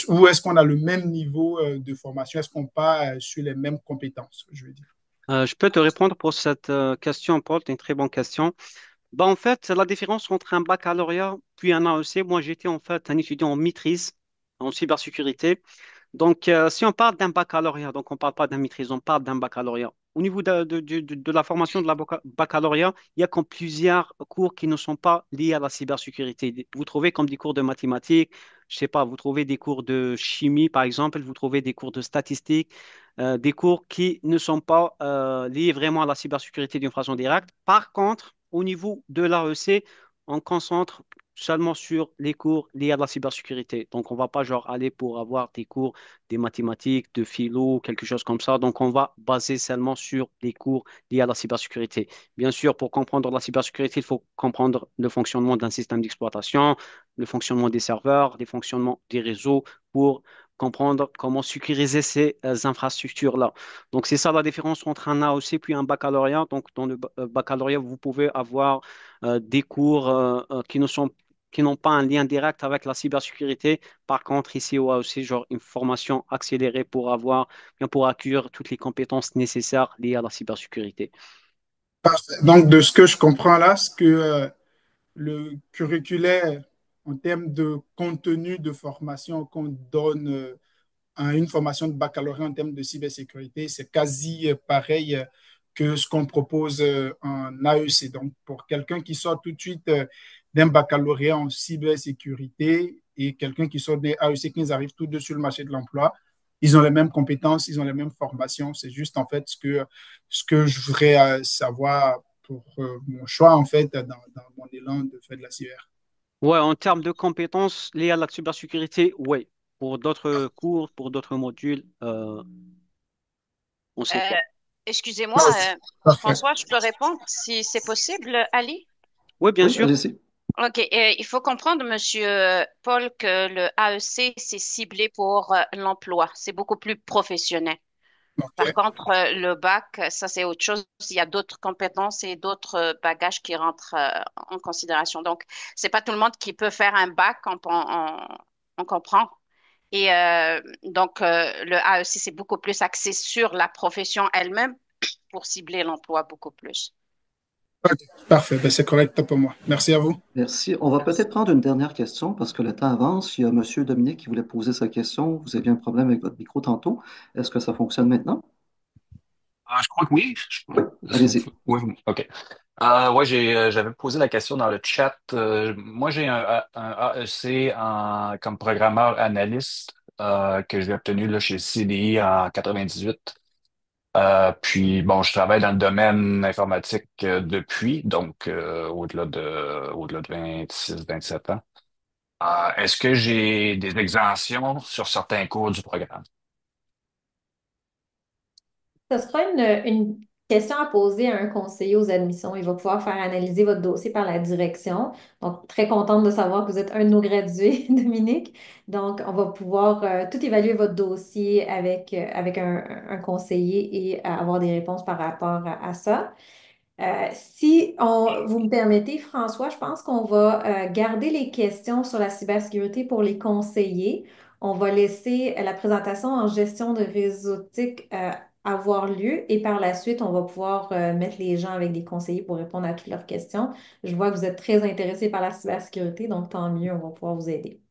Ou est-ce qu'on a le même niveau de formation? Est-ce qu'on part sur les mêmes compétences, je veux dire? Je peux te répondre pour cette question, Paul. C'est une très bonne question. Bah, en fait, la différence entre un baccalauréat puis un AEC, moi j'étais en fait un étudiant en maîtrise en cybersécurité. Donc, si on parle d'un baccalauréat, donc on ne parle pas d'un maîtrise, on parle d'un baccalauréat. Au niveau de la formation de la baccalauréat, il y a comme plusieurs cours qui ne sont pas liés à la cybersécurité. Vous trouvez comme des cours de mathématiques, je sais pas, vous trouvez des cours de chimie, par exemple, vous trouvez des cours de statistiques, des cours qui ne sont pas liés vraiment à la cybersécurité d'une façon directe. Par contre, au niveau de l'AEC, on concentre seulement sur les cours liés à la cybersécurité. Donc, on ne va pas genre aller pour avoir des cours des mathématiques, de philo, quelque chose comme ça. Donc, on va baser seulement sur les cours liés à la cybersécurité. Bien sûr, pour comprendre la cybersécurité, il faut comprendre le fonctionnement d'un système d'exploitation, le fonctionnement des serveurs, le fonctionnement des réseaux pour comprendre comment sécuriser ces infrastructures-là. Donc, c'est ça la différence entre un AEC puis un baccalauréat. Donc, dans le baccalauréat, vous pouvez avoir des cours qui n'ont pas un lien direct avec la cybersécurité. Par contre, ici, on a aussi genre une formation accélérée pour avoir, bien pour acquérir toutes les compétences nécessaires liées à la cybersécurité. Donc, de ce que je comprends là, c'est que le curriculaire, en termes de contenu de formation qu'on donne à une formation de baccalauréat en termes de cybersécurité, c'est quasi pareil que ce qu'on propose en AEC. Donc, pour quelqu'un qui sort tout de suite d'un baccalauréat en cybersécurité et quelqu'un qui sort des AEC, qui arrivent tous deux sur le marché de l'emploi, ils ont les mêmes compétences, ils ont les mêmes formations. C'est juste en fait ce que je voudrais savoir pour mon choix en fait dans mon élan de faire de la cyber. Ouais, en termes de compétences liées à la cybersécurité, ouais. Pour d'autres cours, pour d'autres modules, on ne sait Euh, pas. excusez-moi, Parfait. François, je peux répondre si c'est possible, Ali? Oui, bien Oui, sûr. allez-y. OK. Il faut comprendre, Monsieur Paul, que le AEC, c'est ciblé pour l'emploi. C'est beaucoup plus professionnel. Par OK. contre, le bac, ça, c'est autre chose. Il y a d'autres compétences et d'autres bagages qui rentrent en considération. Donc, c'est pas tout le monde qui peut faire un bac, on comprend. Et donc, le AEC, c'est beaucoup plus axé sur la profession elle-même pour cibler l'emploi beaucoup plus. OK. Parfait. Ben, c'est correct pour moi. Merci à vous. Merci. On va peut-être Merci. prendre une dernière question parce que le temps avance. Il y a M. Dominique qui voulait poser sa question. Vous aviez un problème avec votre micro tantôt. Est-ce que ça fonctionne maintenant? Je crois que oui. Oui, allez-y. Oui, OK. Ouais, j'avais posé la question dans le chat. Moi, j'ai un AEC comme programmeur analyste que j'ai obtenu là, chez CDI en 98. Puis, bon, je travaille dans le domaine informatique depuis, donc au-delà de 27 ans. Est-ce que j'ai des exemptions sur certains cours du programme? Ce sera une question à poser à un conseiller aux admissions. Il va pouvoir faire analyser votre dossier par la direction. Donc, très contente de savoir que vous êtes un de nos gradués, Dominique. Donc, on va pouvoir tout évaluer votre dossier avec un conseiller et avoir des réponses par rapport à ça. Si vous me permettez, François, je pense qu'on va garder les questions sur la cybersécurité pour les conseillers. On va laisser la présentation en gestion de réseautique avoir lieu et par la suite, on va pouvoir mettre les gens avec des conseillers pour répondre à toutes leurs questions. Je vois que vous êtes très intéressés par la cybersécurité, donc tant mieux, on va pouvoir vous aider.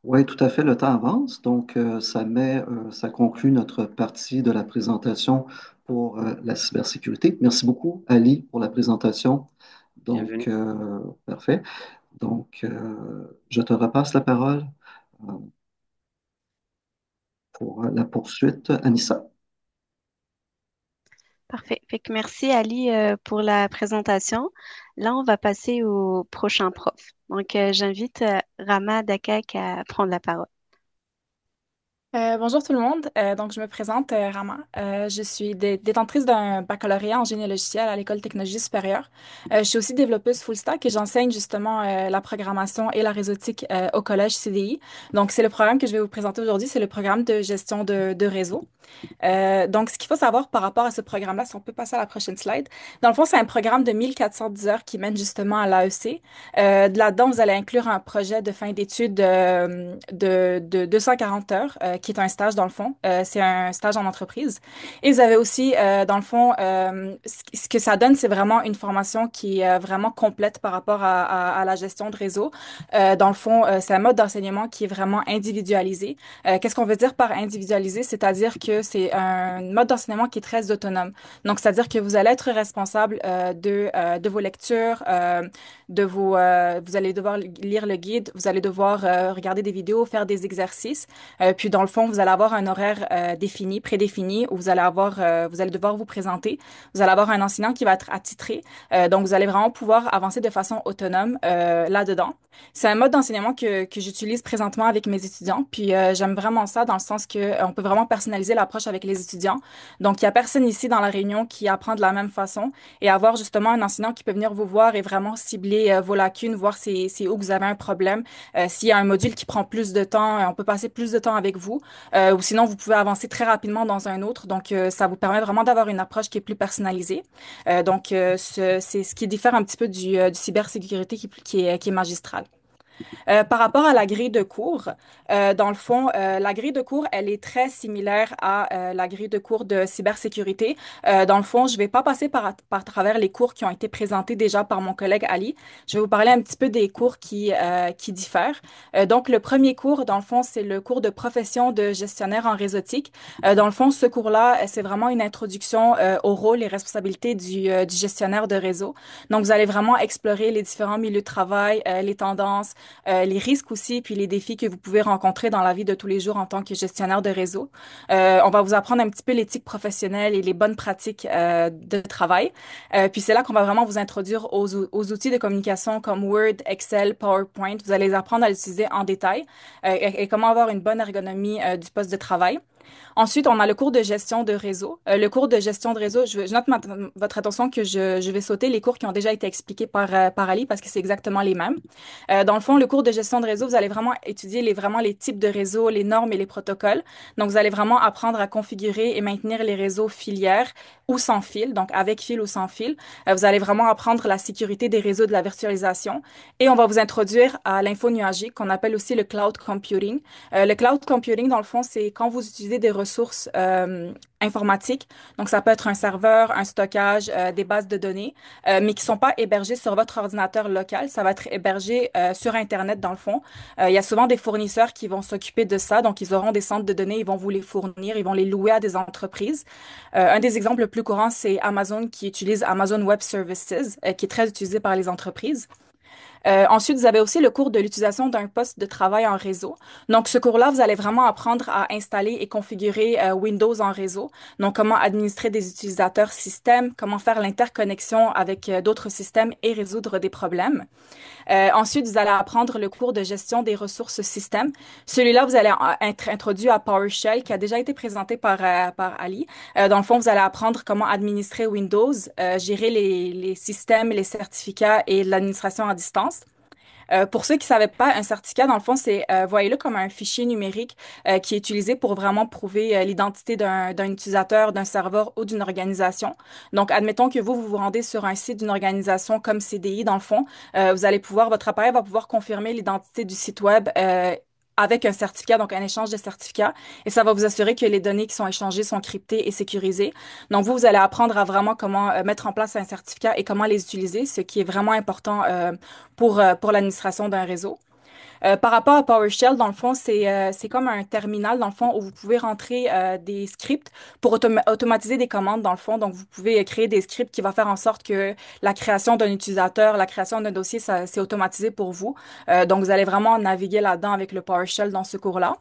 Oui, tout à fait, le temps avance. Donc, ça conclut notre partie de la présentation pour la cybersécurité. Merci beaucoup, Ali, pour la présentation. Donc, Bienvenue. parfait. Donc, je te repasse la parole euh, pour la poursuite. Anissa. Parfait. Fait que merci Ali pour la présentation. Là, on va passer au prochain prof. Donc, j'invite Rama Dakak à prendre la parole. Bonjour tout le monde. Donc, je me présente, Rama. Je suis détentrice d'un baccalauréat en génie logiciel à l'École technologie supérieure. Je suis aussi développeuse full stack et j'enseigne justement la programmation et la réseautique au collège CDI. Donc, c'est le programme que je vais vous présenter aujourd'hui. C'est le programme de gestion de réseau. Donc, ce qu'il faut savoir par rapport à ce programme-là, si on peut passer à la prochaine slide. Dans le fond, c'est un programme de 1410 heures qui mène justement à l'AEC. Là-dedans, vous allez inclure un projet de fin d'études de 240 heures qui est un stage dans le fond. C'est un stage en entreprise. Et vous avez aussi, dans le fond, ce que ça donne, c'est vraiment une formation qui est vraiment complète par rapport à la gestion de réseau. Dans le fond, c'est un mode d'enseignement qui est vraiment individualisé. Qu'est-ce qu'on veut dire par individualisé? C'est-à-dire que c'est un mode d'enseignement qui est très autonome. Donc, c'est-à-dire que vous allez être responsable de vos lectures, vous allez devoir lire le guide, vous allez devoir regarder des vidéos, faire des exercices. Puis, dans le fond, vous allez avoir un horaire défini, prédéfini, où vous allez devoir vous présenter. Vous allez avoir un enseignant qui va être attitré. Donc, vous allez vraiment pouvoir avancer de façon autonome là-dedans. C'est un mode d'enseignement que j'utilise présentement avec mes étudiants. Puis, j'aime vraiment ça dans le sens que on peut vraiment personnaliser l'approche avec les étudiants. Donc, il n'y a personne ici dans la réunion qui apprend de la même façon et avoir justement un enseignant qui peut venir vous voir et vraiment cibler vos lacunes, voir c'est où que vous avez un problème. S'il y a un module qui prend plus de temps, on peut passer plus de temps avec vous. Ou sinon, vous pouvez avancer très rapidement dans un autre. Donc, ça vous permet vraiment d'avoir une approche qui est plus personnalisée. C'est ce qui diffère un petit peu du cybersécurité qui est magistral. Par rapport à la grille de cours, dans le fond, la grille de cours, elle est très similaire à la grille de cours de cybersécurité. Dans le fond, je ne vais pas passer par travers les cours qui ont été présentés déjà par mon collègue Ali. Je vais vous parler un petit peu des cours qui diffèrent. Donc, le premier cours, dans le fond, c'est le cours de profession de gestionnaire en réseautique. Dans le fond, ce cours-là, c'est vraiment une introduction au rôle et responsabilités du gestionnaire de réseau. Donc, vous allez vraiment explorer les différents milieux de travail, les tendances, les risques aussi, puis les défis que vous pouvez rencontrer dans la vie de tous les jours en tant que gestionnaire de réseau. On va vous apprendre un petit peu l'éthique professionnelle et les bonnes pratiques de travail. Puis c'est là qu'on va vraiment vous introduire aux outils de communication comme Word, Excel, PowerPoint. Vous allez les apprendre à l'utiliser en détail et comment avoir une bonne ergonomie du poste de travail. Ensuite, on a le cours de gestion de réseau. Le cours de gestion de réseau, je note votre attention que je vais sauter les cours qui ont déjà été expliqués par Ali parce que c'est exactement les mêmes. Dans le fond, le cours de gestion de réseau, vous allez vraiment étudier vraiment les types de réseaux, les normes et les protocoles. Donc, vous allez vraiment apprendre à configurer et maintenir les réseaux filières ou sans fil, donc avec fil ou sans fil. Vous allez vraiment apprendre la sécurité des réseaux de la virtualisation. Et on va vous introduire à l'info nuagique qu'on appelle aussi le cloud computing. Le cloud computing, dans le fond, c'est quand vous utilisez des ressources informatiques. Donc, ça peut être un serveur, un stockage, des bases de données, mais qui ne sont pas hébergées sur votre ordinateur local. Ça va être hébergé sur Internet, dans le fond. Il y a souvent des fournisseurs qui vont s'occuper de ça. Donc, ils auront des centres de données, ils vont vous les fournir, ils vont les louer à des entreprises. Un des exemples le plus courants, c'est Amazon qui utilise Amazon Web Services, qui est très utilisé par les entreprises. Ensuite, vous avez aussi le cours de l'utilisation d'un poste de travail en réseau. Donc, ce cours-là, vous allez vraiment apprendre à installer et configurer Windows en réseau. Donc, comment administrer des utilisateurs système, comment faire l'interconnexion avec d'autres systèmes et résoudre des problèmes. Ensuite, vous allez apprendre le cours de gestion des ressources système. Celui-là, vous allez être introduit à PowerShell, qui a déjà été présenté par Ali. Dans le fond, vous allez apprendre comment administrer Windows, gérer les systèmes, les certificats et l'administration à distance. Pour ceux qui ne savaient pas, un certificat, dans le fond, voyez-le comme un fichier numérique qui est utilisé pour vraiment prouver l'identité d'un utilisateur, d'un serveur ou d'une organisation. Donc, admettons que vous vous rendez sur un site d'une organisation comme CDI, dans le fond, votre appareil va pouvoir confirmer l'identité du site web avec un certificat, donc un échange de certificats, et ça va vous assurer que les données qui sont échangées sont cryptées et sécurisées. Donc, vous allez apprendre à vraiment comment mettre en place un certificat et comment les utiliser, ce qui est vraiment important pour l'administration d'un réseau. Par rapport à PowerShell, dans le fond, c'est comme un terminal, dans le fond, où vous pouvez rentrer des scripts pour automatiser des commandes, dans le fond. Donc, vous pouvez créer des scripts qui vont faire en sorte que la création d'un utilisateur, la création d'un dossier, c'est automatisé pour vous. Donc, vous allez vraiment naviguer là-dedans avec le PowerShell dans ce cours-là.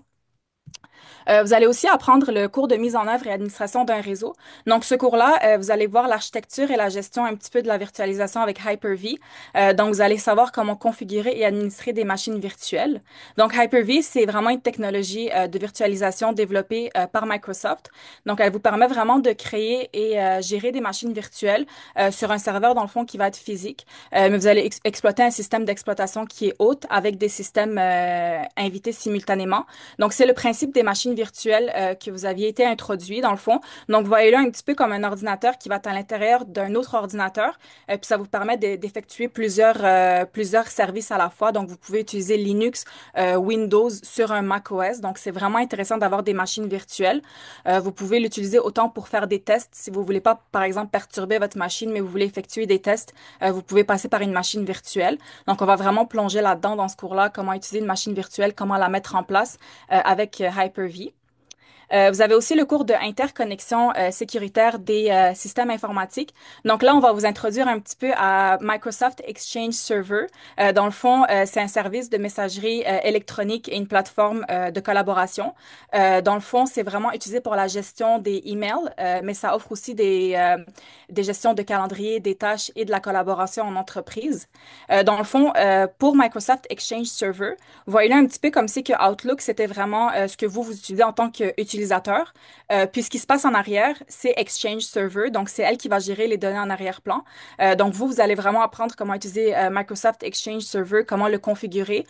Vous allez aussi apprendre le cours de mise en œuvre et administration d'un réseau. Donc, ce cours-là, vous allez voir l'architecture et la gestion un petit peu de la virtualisation avec Hyper-V. Donc, vous allez savoir comment configurer et administrer des machines virtuelles. Donc, Hyper-V, c'est vraiment une technologie de virtualisation développée par Microsoft. Donc, elle vous permet vraiment de créer et gérer des machines virtuelles sur un serveur, dans le fond, qui va être physique. Mais vous allez exploiter un système d'exploitation qui est haute avec des systèmes invités simultanément. Donc, c'est le principe des machines machines virtuelles que vous aviez été introduits, dans le fond. Donc, voyez-le un petit peu comme un ordinateur qui va être à l'intérieur d'un autre ordinateur. Puis, ça vous permet d'effectuer plusieurs services à la fois. Donc, vous pouvez utiliser Linux, Windows sur un macOS. Donc, c'est vraiment intéressant d'avoir des machines virtuelles. Vous pouvez l'utiliser autant pour faire des tests. Si vous voulez pas, par exemple, perturber votre machine, mais vous voulez effectuer des tests, vous pouvez passer par une machine virtuelle. Donc, on va vraiment plonger là-dedans dans ce cours-là, comment utiliser une machine virtuelle, comment la mettre en place avec Hyper-V. Vous avez aussi le cours de interconnexion sécuritaire des systèmes informatiques. Donc là, on va vous introduire un petit peu à Microsoft Exchange Server. Dans le fond, c'est un service de messagerie électronique et une plateforme de collaboration. Dans le fond, c'est vraiment utilisé pour la gestion des emails, mais ça offre aussi des gestions de calendrier, des tâches et de la collaboration en entreprise. Dans le fond, pour Microsoft Exchange Server, voyez-le un petit peu comme si que Outlook, c'était vraiment ce que vous utilisez en tant qu'utilisateur. Puis ce qui se passe en arrière, c'est Exchange Server. Donc, c'est elle qui va gérer les données en arrière-plan. Donc, vous allez vraiment apprendre comment utiliser Microsoft Exchange Server, comment le configurer,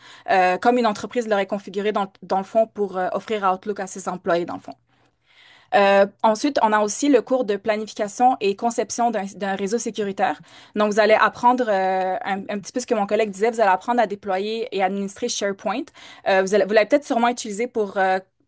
comme une entreprise l'aurait configuré dans le fond pour offrir Outlook à ses employés, dans le fond. Ensuite, on a aussi le cours de planification et conception d'un réseau sécuritaire. Donc, vous allez apprendre un petit peu ce que mon collègue disait, vous allez apprendre à déployer et administrer SharePoint. Vous l'avez peut-être sûrement utilisé pour,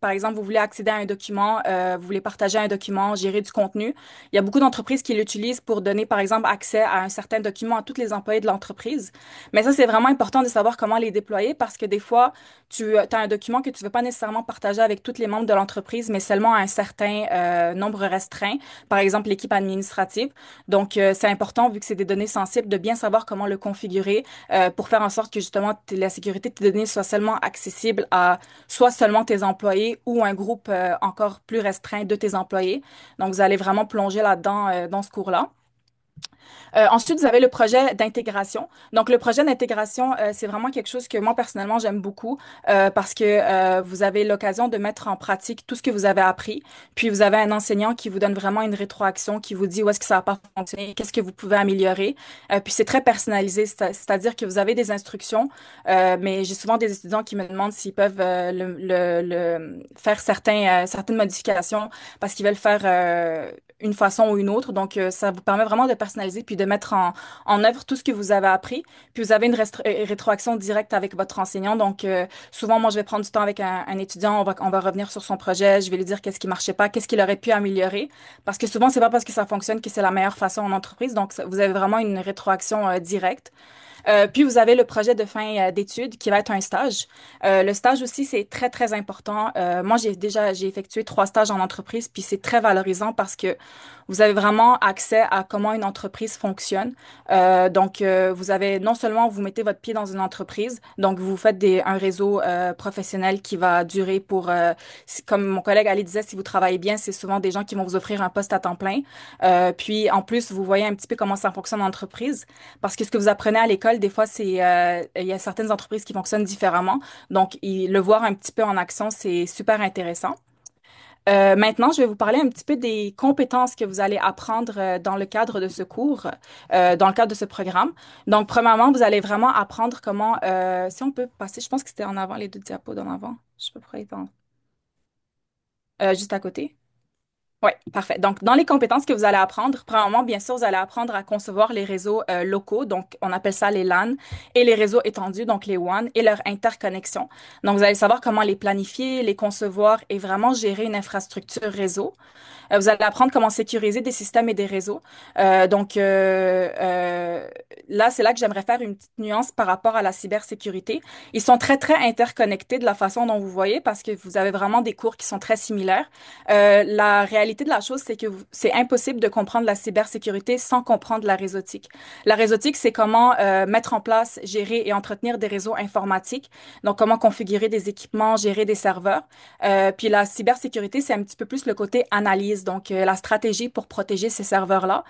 par exemple, vous voulez accéder à un document, vous voulez partager un document, gérer du contenu. Il y a beaucoup d'entreprises qui l'utilisent pour donner, par exemple, accès à un certain document à tous les employés de l'entreprise. Mais ça, c'est vraiment important de savoir comment les déployer parce que des fois, tu as un document que tu ne veux pas nécessairement partager avec tous les membres de l'entreprise, mais seulement à un certain nombre restreint, par exemple l'équipe administrative. Donc, c'est important, vu que c'est des données sensibles, de bien savoir comment le configurer pour faire en sorte que justement la sécurité de tes données soit seulement accessible à soit seulement tes employés ou un groupe encore plus restreint de tes employés. Donc, vous allez vraiment plonger là-dedans dans ce cours-là. Ensuite, vous avez le projet d'intégration. Donc, le projet d'intégration, c'est vraiment quelque chose que moi, personnellement, j'aime beaucoup parce que vous avez l'occasion de mettre en pratique tout ce que vous avez appris. Puis, vous avez un enseignant qui vous donne vraiment une rétroaction, qui vous dit où est-ce que ça n'a pas fonctionné, qu'est-ce que vous pouvez améliorer. Puis, c'est très personnalisé, c'est-à-dire que vous avez des instructions, mais j'ai souvent des étudiants qui me demandent s'ils peuvent faire certaines modifications parce qu'ils veulent faire une façon ou une autre. Donc, ça vous permet vraiment de personnaliser puis de mettre en œuvre tout ce que vous avez appris. Puis, vous avez une rétroaction directe avec votre enseignant. Donc, souvent, moi, je vais prendre du temps avec un étudiant. On va revenir sur son projet. Je vais lui dire qu'est-ce qui marchait pas, qu'est-ce qu'il aurait pu améliorer. Parce que souvent, c'est pas parce que ça fonctionne que c'est la meilleure façon en entreprise. Donc, vous avez vraiment une rétroaction directe. Puis vous avez le projet de fin d'études qui va être un stage. Le stage aussi, c'est très, très important. Moi, j'ai effectué 3 stages en entreprise, puis c'est très valorisant parce que vous avez vraiment accès à comment une entreprise fonctionne. Donc, vous avez non seulement vous mettez votre pied dans une entreprise, donc vous faites un réseau professionnel qui va durer pour, comme mon collègue Ali disait, si vous travaillez bien, c'est souvent des gens qui vont vous offrir un poste à temps plein. Puis, en plus, vous voyez un petit peu comment ça fonctionne en entreprise, parce que ce que vous apprenez à l'école, des fois, il y a certaines entreprises qui fonctionnent différemment. Donc, le voir un petit peu en action, c'est super intéressant. Maintenant, je vais vous parler un petit peu des compétences que vous allez apprendre dans le cadre de ce cours, dans le cadre de ce programme. Donc, premièrement, vous allez vraiment apprendre comment, si on peut passer, je pense que c'était en avant, les 2 diapos d'en avant. Je sais pas pourquoi il est juste à côté. Oui, parfait. Donc, dans les compétences que vous allez apprendre, premièrement, bien sûr, vous allez apprendre à concevoir les réseaux locaux, donc on appelle ça les LAN, et les réseaux étendus, donc les WAN, et leur interconnexion. Donc, vous allez savoir comment les planifier, les concevoir et vraiment gérer une infrastructure réseau. Vous allez apprendre comment sécuriser des systèmes et des réseaux. Donc, là, c'est là que j'aimerais faire une petite nuance par rapport à la cybersécurité. Ils sont très, très interconnectés de la façon dont vous voyez parce que vous avez vraiment des cours qui sont très similaires. La réalité de la chose, c'est que c'est impossible de comprendre la cybersécurité sans comprendre la réseautique. La réseautique, c'est comment mettre en place, gérer et entretenir des réseaux informatiques. Donc, comment configurer des équipements, gérer des serveurs. Puis la cybersécurité, c'est un petit peu plus le côté analyse, donc la stratégie pour protéger ces serveurs-là.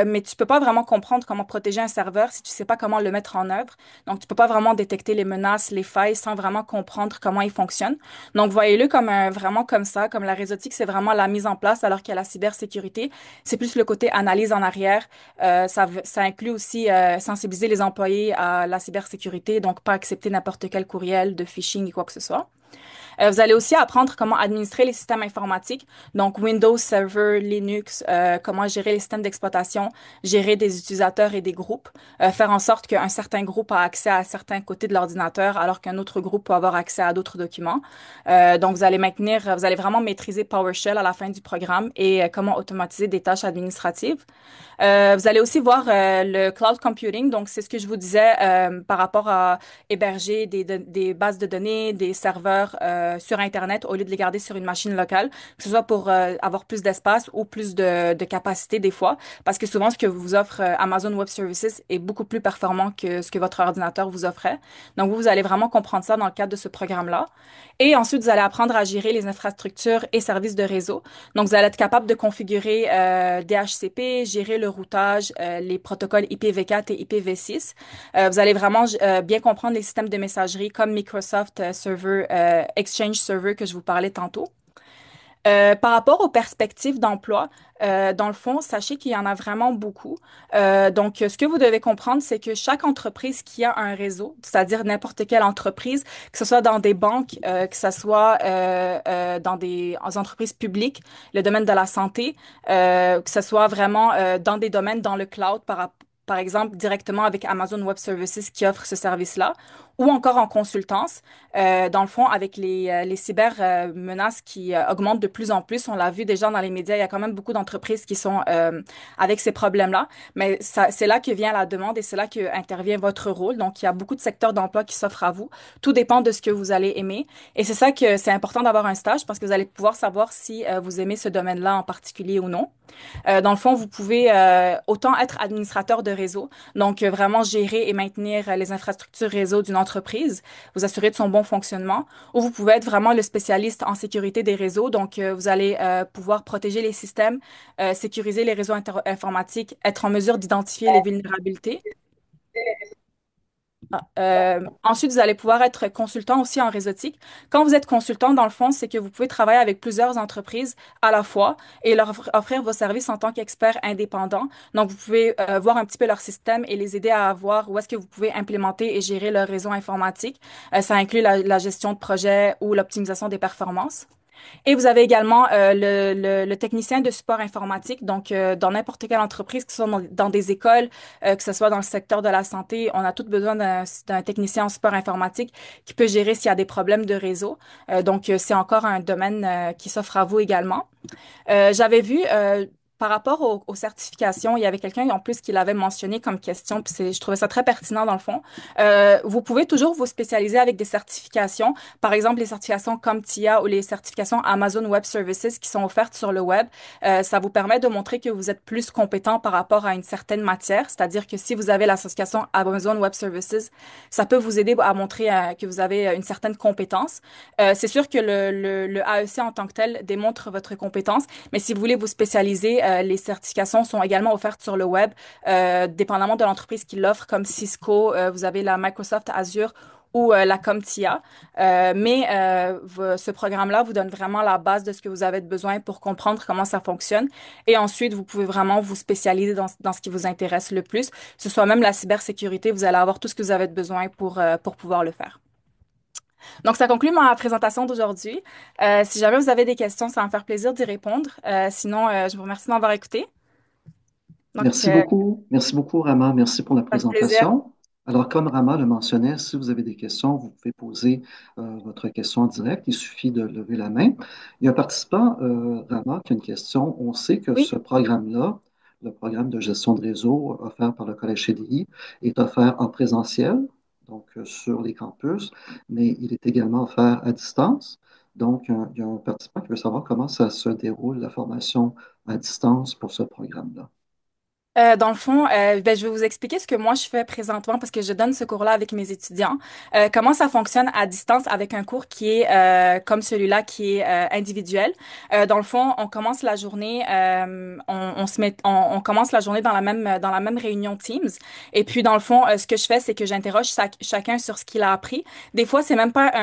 Mais tu peux pas vraiment comprendre comment protéger un serveur si tu sais pas comment le mettre en œuvre. Donc, tu peux pas vraiment détecter les menaces, les failles sans vraiment comprendre comment ils fonctionnent. Donc, voyez-le comme vraiment comme ça, comme la réseautique, c'est vraiment la mise en place, alors qu'il y a la cybersécurité, c'est plus le côté analyse en arrière. Ça inclut aussi sensibiliser les employés à la cybersécurité, donc pas accepter n'importe quel courriel de phishing ou quoi que ce soit. Vous allez aussi apprendre comment administrer les systèmes informatiques, donc Windows Server, Linux, comment gérer les systèmes d'exploitation, gérer des utilisateurs et des groupes, faire en sorte qu'un certain groupe a accès à certains côtés de l'ordinateur alors qu'un autre groupe peut avoir accès à d'autres documents. Donc, vous allez vraiment maîtriser PowerShell à la fin du programme et comment automatiser des tâches administratives. Vous allez aussi voir le cloud computing. Donc, c'est ce que je vous disais par rapport à héberger des bases de données, des serveurs sur Internet au lieu de les garder sur une machine locale, que ce soit pour avoir plus d'espace ou plus de capacité des fois, parce que souvent, ce que vous offre Amazon Web Services est beaucoup plus performant que ce que votre ordinateur vous offrait. Donc, vous allez vraiment comprendre ça dans le cadre de ce programme-là. Et ensuite, vous allez apprendre à gérer les infrastructures et services de réseau. Donc, vous allez être capable de configurer DHCP, gérer le routage, les protocoles IPv4 et IPv6. Vous allez vraiment bien comprendre les systèmes de messagerie comme Microsoft Server, Exchange Server que je vous parlais tantôt. Par rapport aux perspectives d'emploi, dans le fond, sachez qu'il y en a vraiment beaucoup. Donc, ce que vous devez comprendre, c'est que chaque entreprise qui a un réseau, c'est-à-dire n'importe quelle entreprise, que ce soit dans des banques, que ce soit dans des entreprises publiques, le domaine de la santé, que ce soit vraiment dans des domaines dans le cloud, par exemple directement avec Amazon Web Services qui offre ce service-là, ou encore en consultance. Dans le fond, avec les cyber menaces qui augmentent de plus en plus, on l'a vu déjà dans les médias, il y a quand même beaucoup d'entreprises qui sont avec ces problèmes-là. Mais c'est là que vient la demande et c'est là que intervient votre rôle. Donc, il y a beaucoup de secteurs d'emploi qui s'offrent à vous. Tout dépend de ce que vous allez aimer. Et c'est ça que c'est important d'avoir un stage parce que vous allez pouvoir savoir si vous aimez ce domaine-là en particulier ou non. Dans le fond, vous pouvez autant être administrateur de réseau, donc vraiment gérer et maintenir les infrastructures réseau d'une entreprise, vous assurer de son bon fonctionnement, ou vous pouvez être vraiment le spécialiste en sécurité des réseaux, donc vous allez pouvoir protéger les systèmes, sécuriser les réseaux informatiques, être en mesure d'identifier les vulnérabilités. Ensuite, vous allez pouvoir être consultant aussi en réseautique. Quand vous êtes consultant, dans le fond, c'est que vous pouvez travailler avec plusieurs entreprises à la fois et leur offrir vos services en tant qu'expert indépendant. Donc, vous pouvez voir un petit peu leur système et les aider à voir où est-ce que vous pouvez implémenter et gérer leur réseau informatique. Ça inclut la gestion de projet ou l'optimisation des performances. Et vous avez également le technicien de support informatique. Donc, dans n'importe quelle entreprise, que ce soit dans des écoles, que ce soit dans le secteur de la santé, on a tous besoin d'un technicien en support informatique qui peut gérer s'il y a des problèmes de réseau. Donc, c'est encore un domaine qui s'offre à vous également. J'avais vu par rapport aux certifications, il y avait quelqu'un en plus qui l'avait mentionné comme question, puis je trouvais ça très pertinent dans le fond. Vous pouvez toujours vous spécialiser avec des certifications, par exemple les certifications CompTIA ou les certifications Amazon Web Services qui sont offertes sur le web. Ça vous permet de montrer que vous êtes plus compétent par rapport à une certaine matière, c'est-à-dire que si vous avez la certification Amazon Web Services, ça peut vous aider à montrer que vous avez une certaine compétence. C'est sûr que le AEC en tant que tel démontre votre compétence, mais si vous voulez vous spécialiser, les certifications sont également offertes sur le web, dépendamment de l'entreprise qui l'offre, comme Cisco, vous avez la Microsoft Azure ou la CompTIA. Ce programme-là vous donne vraiment la base de ce que vous avez besoin pour comprendre comment ça fonctionne. Et ensuite, vous pouvez vraiment vous spécialiser dans ce qui vous intéresse le plus. Que ce soit même la cybersécurité, vous allez avoir tout ce que vous avez besoin pour pouvoir le faire. Donc, ça conclut ma présentation d'aujourd'hui. Si jamais vous avez des questions, ça va me faire plaisir d'y répondre. Sinon, je vous remercie de m'avoir écouté. Donc, Merci beaucoup. Merci beaucoup, Rama. Merci pour la ça fait plaisir. présentation. Alors, comme Rama le mentionnait, si vous avez des questions, vous pouvez poser votre question en direct. Il suffit de lever la main. Il y a un participant, Rama, qui a une question. On sait que Oui. ce programme-là, le programme de gestion de réseau offert par le Collège CDI, est offert en présentiel, donc sur les campus, mais il est également offert à distance. Donc, il y a un participant qui veut savoir comment ça se déroule, la formation à distance pour ce programme-là. Dans le fond, je vais vous expliquer ce que moi je fais présentement parce que je donne ce cours-là avec mes étudiants. Comment ça fonctionne à distance avec un cours qui est comme celui-là, qui est individuel. Dans le fond, on commence la journée, on commence la journée dans la même réunion Teams. Et puis dans le fond, ce que je fais, c'est que j'interroge chacun sur ce qu'il a appris. Des fois, c'est même pas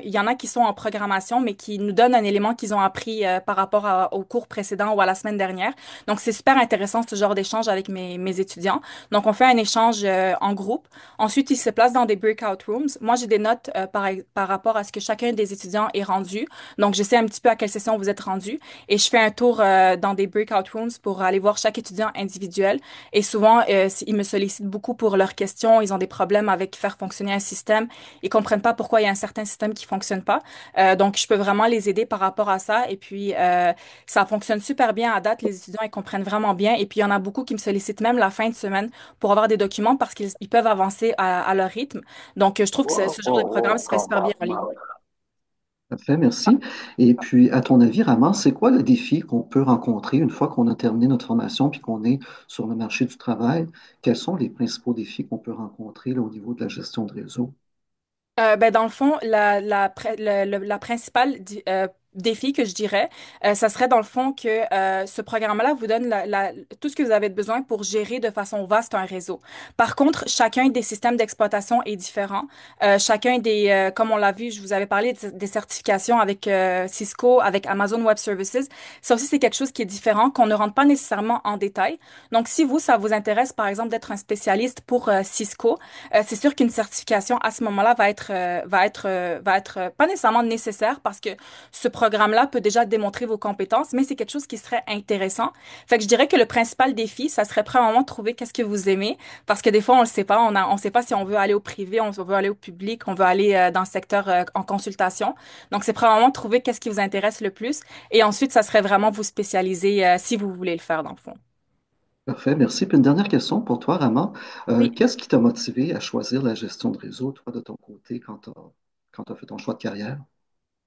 il y en a qui sont en programmation, mais qui nous donnent un élément qu'ils ont appris par rapport au cours précédent ou à la semaine dernière. Donc c'est super intéressant ce genre d'échange échange avec mes étudiants. Donc, on fait un échange en groupe. Ensuite, ils se placent dans des breakout rooms. Moi, j'ai des notes par rapport à ce que chacun des étudiants est rendu. Donc, je sais un petit peu à quelle session vous êtes rendu et je fais un tour dans des breakout rooms pour aller voir chaque étudiant individuel. Et souvent, ils me sollicitent beaucoup pour leurs questions. Ils ont des problèmes avec faire fonctionner un système. Ils comprennent pas pourquoi il y a un certain système qui fonctionne pas. Donc, je peux vraiment les aider par rapport à ça. Et puis, ça fonctionne super bien à date. Les étudiants, ils comprennent vraiment bien. Et puis, il y en a beaucoup qui me sollicitent même la fin de semaine pour avoir des documents parce qu'ils peuvent avancer à leur rythme. Donc, je trouve que ce genre de programme se fait super bien en ligne. Parfait, merci. Et puis, à ton avis, Raman, c'est quoi le défi qu'on peut rencontrer une fois qu'on a terminé notre formation puis qu'on est sur le marché du travail? Quels sont les principaux défis qu'on peut rencontrer là, au niveau de la gestion de réseau? Ben, dans le fond, la principale défi que je dirais, ça serait dans le fond que ce programme-là vous donne tout ce que vous avez besoin pour gérer de façon vaste un réseau. Par contre, chacun des systèmes d'exploitation est différent. Chacun comme on l'a vu, je vous avais parlé des certifications avec Cisco, avec Amazon Web Services. Ça aussi, c'est quelque chose qui est différent, qu'on ne rentre pas nécessairement en détail. Donc, si vous, ça vous intéresse, par exemple, d'être un spécialiste pour Cisco, c'est sûr qu'une certification à ce moment-là va être pas nécessairement nécessaire parce que ce programme-là peut déjà démontrer vos compétences, mais c'est quelque chose qui serait intéressant. Fait que je dirais que le principal défi, ça serait premièrement de trouver qu'est-ce que vous aimez parce que des fois, on le sait pas. On sait pas si on veut aller au privé, on veut aller au public, on veut aller dans le secteur en consultation. Donc, c'est premièrement de trouver qu'est-ce qui vous intéresse le plus et ensuite, ça serait vraiment vous spécialiser si vous voulez le faire dans le fond. Parfait, merci. Puis une dernière question pour toi, Raman. Oui. Qu'est-ce qui t'a motivé à choisir la gestion de réseau, toi, de ton côté, quand tu as fait ton choix de carrière?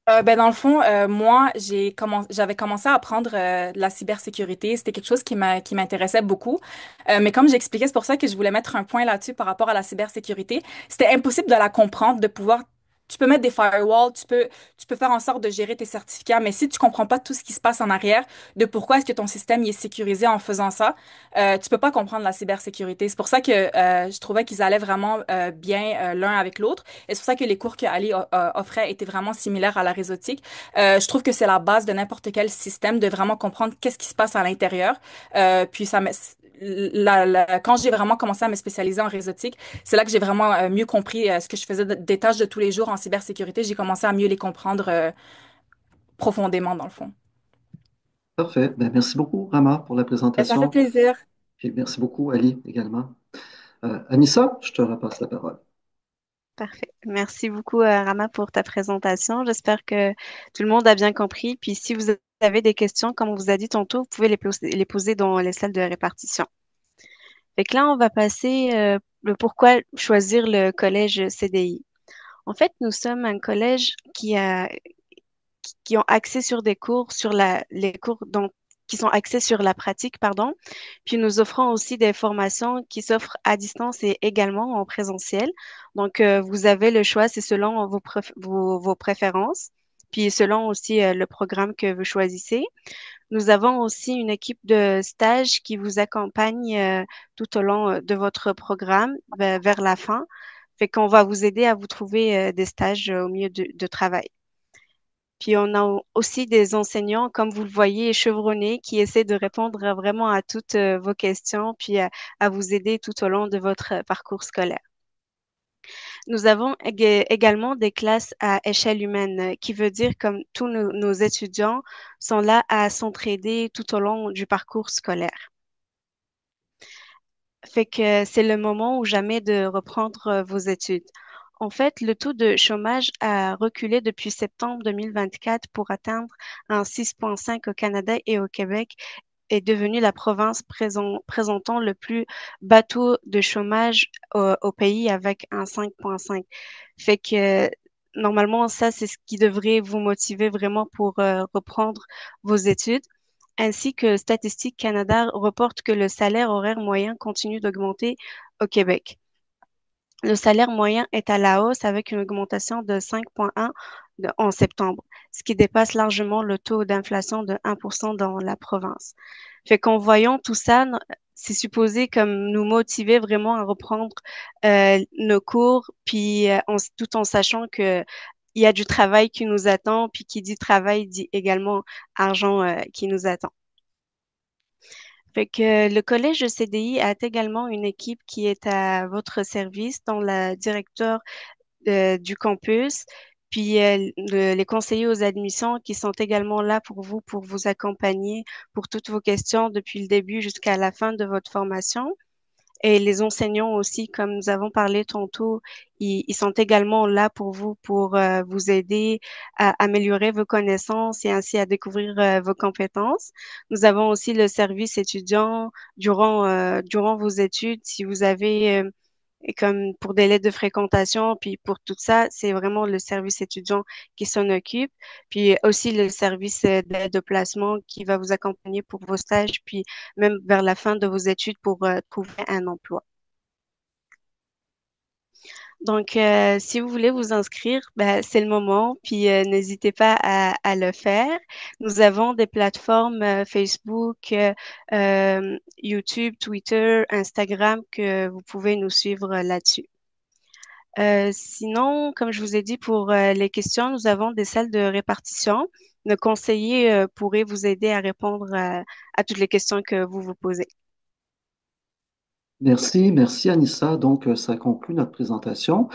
Ben dans le fond, moi, j'avais commencé à apprendre la cybersécurité. C'était quelque chose qui m'intéressait beaucoup. Mais comme j'expliquais, c'est pour ça que je voulais mettre un point là-dessus par rapport à la cybersécurité. C'était impossible de la comprendre, de pouvoir. Tu peux mettre des firewalls, tu peux faire en sorte de gérer tes certificats, mais si tu comprends pas tout ce qui se passe en arrière, de pourquoi est-ce que ton système il est sécurisé en faisant ça, tu peux pas comprendre la cybersécurité. C'est pour ça que je trouvais qu'ils allaient vraiment bien l'un avec l'autre. Et c'est pour ça que les cours que Ali offrait étaient vraiment similaires à la réseautique. Je trouve que c'est la base de n'importe quel système de vraiment comprendre qu'est-ce qui se passe à l'intérieur. Puis quand j'ai vraiment commencé à me spécialiser en réseautique, c'est là que j'ai vraiment mieux compris ce que je faisais des tâches de tous les jours en cybersécurité. J'ai commencé à mieux les comprendre profondément dans le fond. Parfait. Ben, merci beaucoup, Raman, pour la Et ça fait présentation. plaisir. Puis merci beaucoup, Ali, également. Anissa, je te repasse la parole. Parfait. Merci beaucoup, Rama, pour ta présentation. J'espère que tout le monde a bien compris. Puis si vous avez des questions, comme on vous a dit tantôt, vous pouvez les poser dans les salles de répartition. Fait que là, on va passer le pourquoi choisir le collège CDI. En fait, nous sommes un collège qui ont axé sur des cours les cours qui sont axés sur la pratique, pardon. Puis nous offrons aussi des formations qui s'offrent à distance et également en présentiel. Donc, vous avez le choix, c'est selon vos préférences, puis selon aussi le programme que vous choisissez. Nous avons aussi une équipe de stage qui vous accompagne tout au long de votre programme vers la fin. Fait qu'on va vous aider à vous trouver des stages au milieu de travail. Puis on a aussi des enseignants, comme vous le voyez, chevronnés, qui essaient de répondre vraiment à toutes vos questions, puis à vous aider tout au long de votre parcours scolaire. Nous avons également des classes à échelle humaine, qui veut dire comme tous nos étudiants sont là à s'entraider tout au long du parcours scolaire. Fait que c'est le moment ou jamais de reprendre vos études. En fait, le taux de chômage a reculé depuis septembre 2024 pour atteindre un 6,5 au Canada et au Québec est devenue la province présentant le plus bas taux de chômage au pays avec un 5,5. Fait que normalement, ça, c'est ce qui devrait vous motiver vraiment pour reprendre vos études ainsi que Statistique Canada reporte que le salaire horaire moyen continue d'augmenter au Québec. Le salaire moyen est à la hausse avec une augmentation de 5,1 en septembre, ce qui dépasse largement le taux d'inflation de 1% dans la province. Fait qu'en voyant tout ça, c'est supposé comme nous motiver vraiment à reprendre nos cours, puis tout en sachant que il y a du travail qui nous attend, puis qui dit travail dit également argent qui nous attend. Fait que le collège de CDI a également une équipe qui est à votre service, dont la directeur du campus, puis les conseillers aux admissions qui sont également là pour vous accompagner pour toutes vos questions depuis le début jusqu'à la fin de votre formation. Et les enseignants aussi, comme nous avons parlé tantôt, ils sont également là pour vous aider à améliorer vos connaissances et ainsi à découvrir vos compétences. Nous avons aussi le service étudiant durant vos études. Si vous avez et comme pour des lettres de fréquentation, puis pour tout ça, c'est vraiment le service étudiant qui s'en occupe. Puis aussi le service d'aide de placement qui va vous accompagner pour vos stages, puis même vers la fin de vos études pour trouver un emploi. Donc, si vous voulez vous inscrire, ben, c'est le moment, puis n'hésitez pas à le faire. Nous avons des plateformes Facebook, YouTube, Twitter, Instagram que vous pouvez nous suivre là-dessus. Sinon, comme je vous ai dit, pour les questions, nous avons des salles de répartition. Nos conseillers pourraient vous aider à répondre à toutes les questions que vous vous posez. Merci, merci Anissa. Donc, ça conclut notre présentation.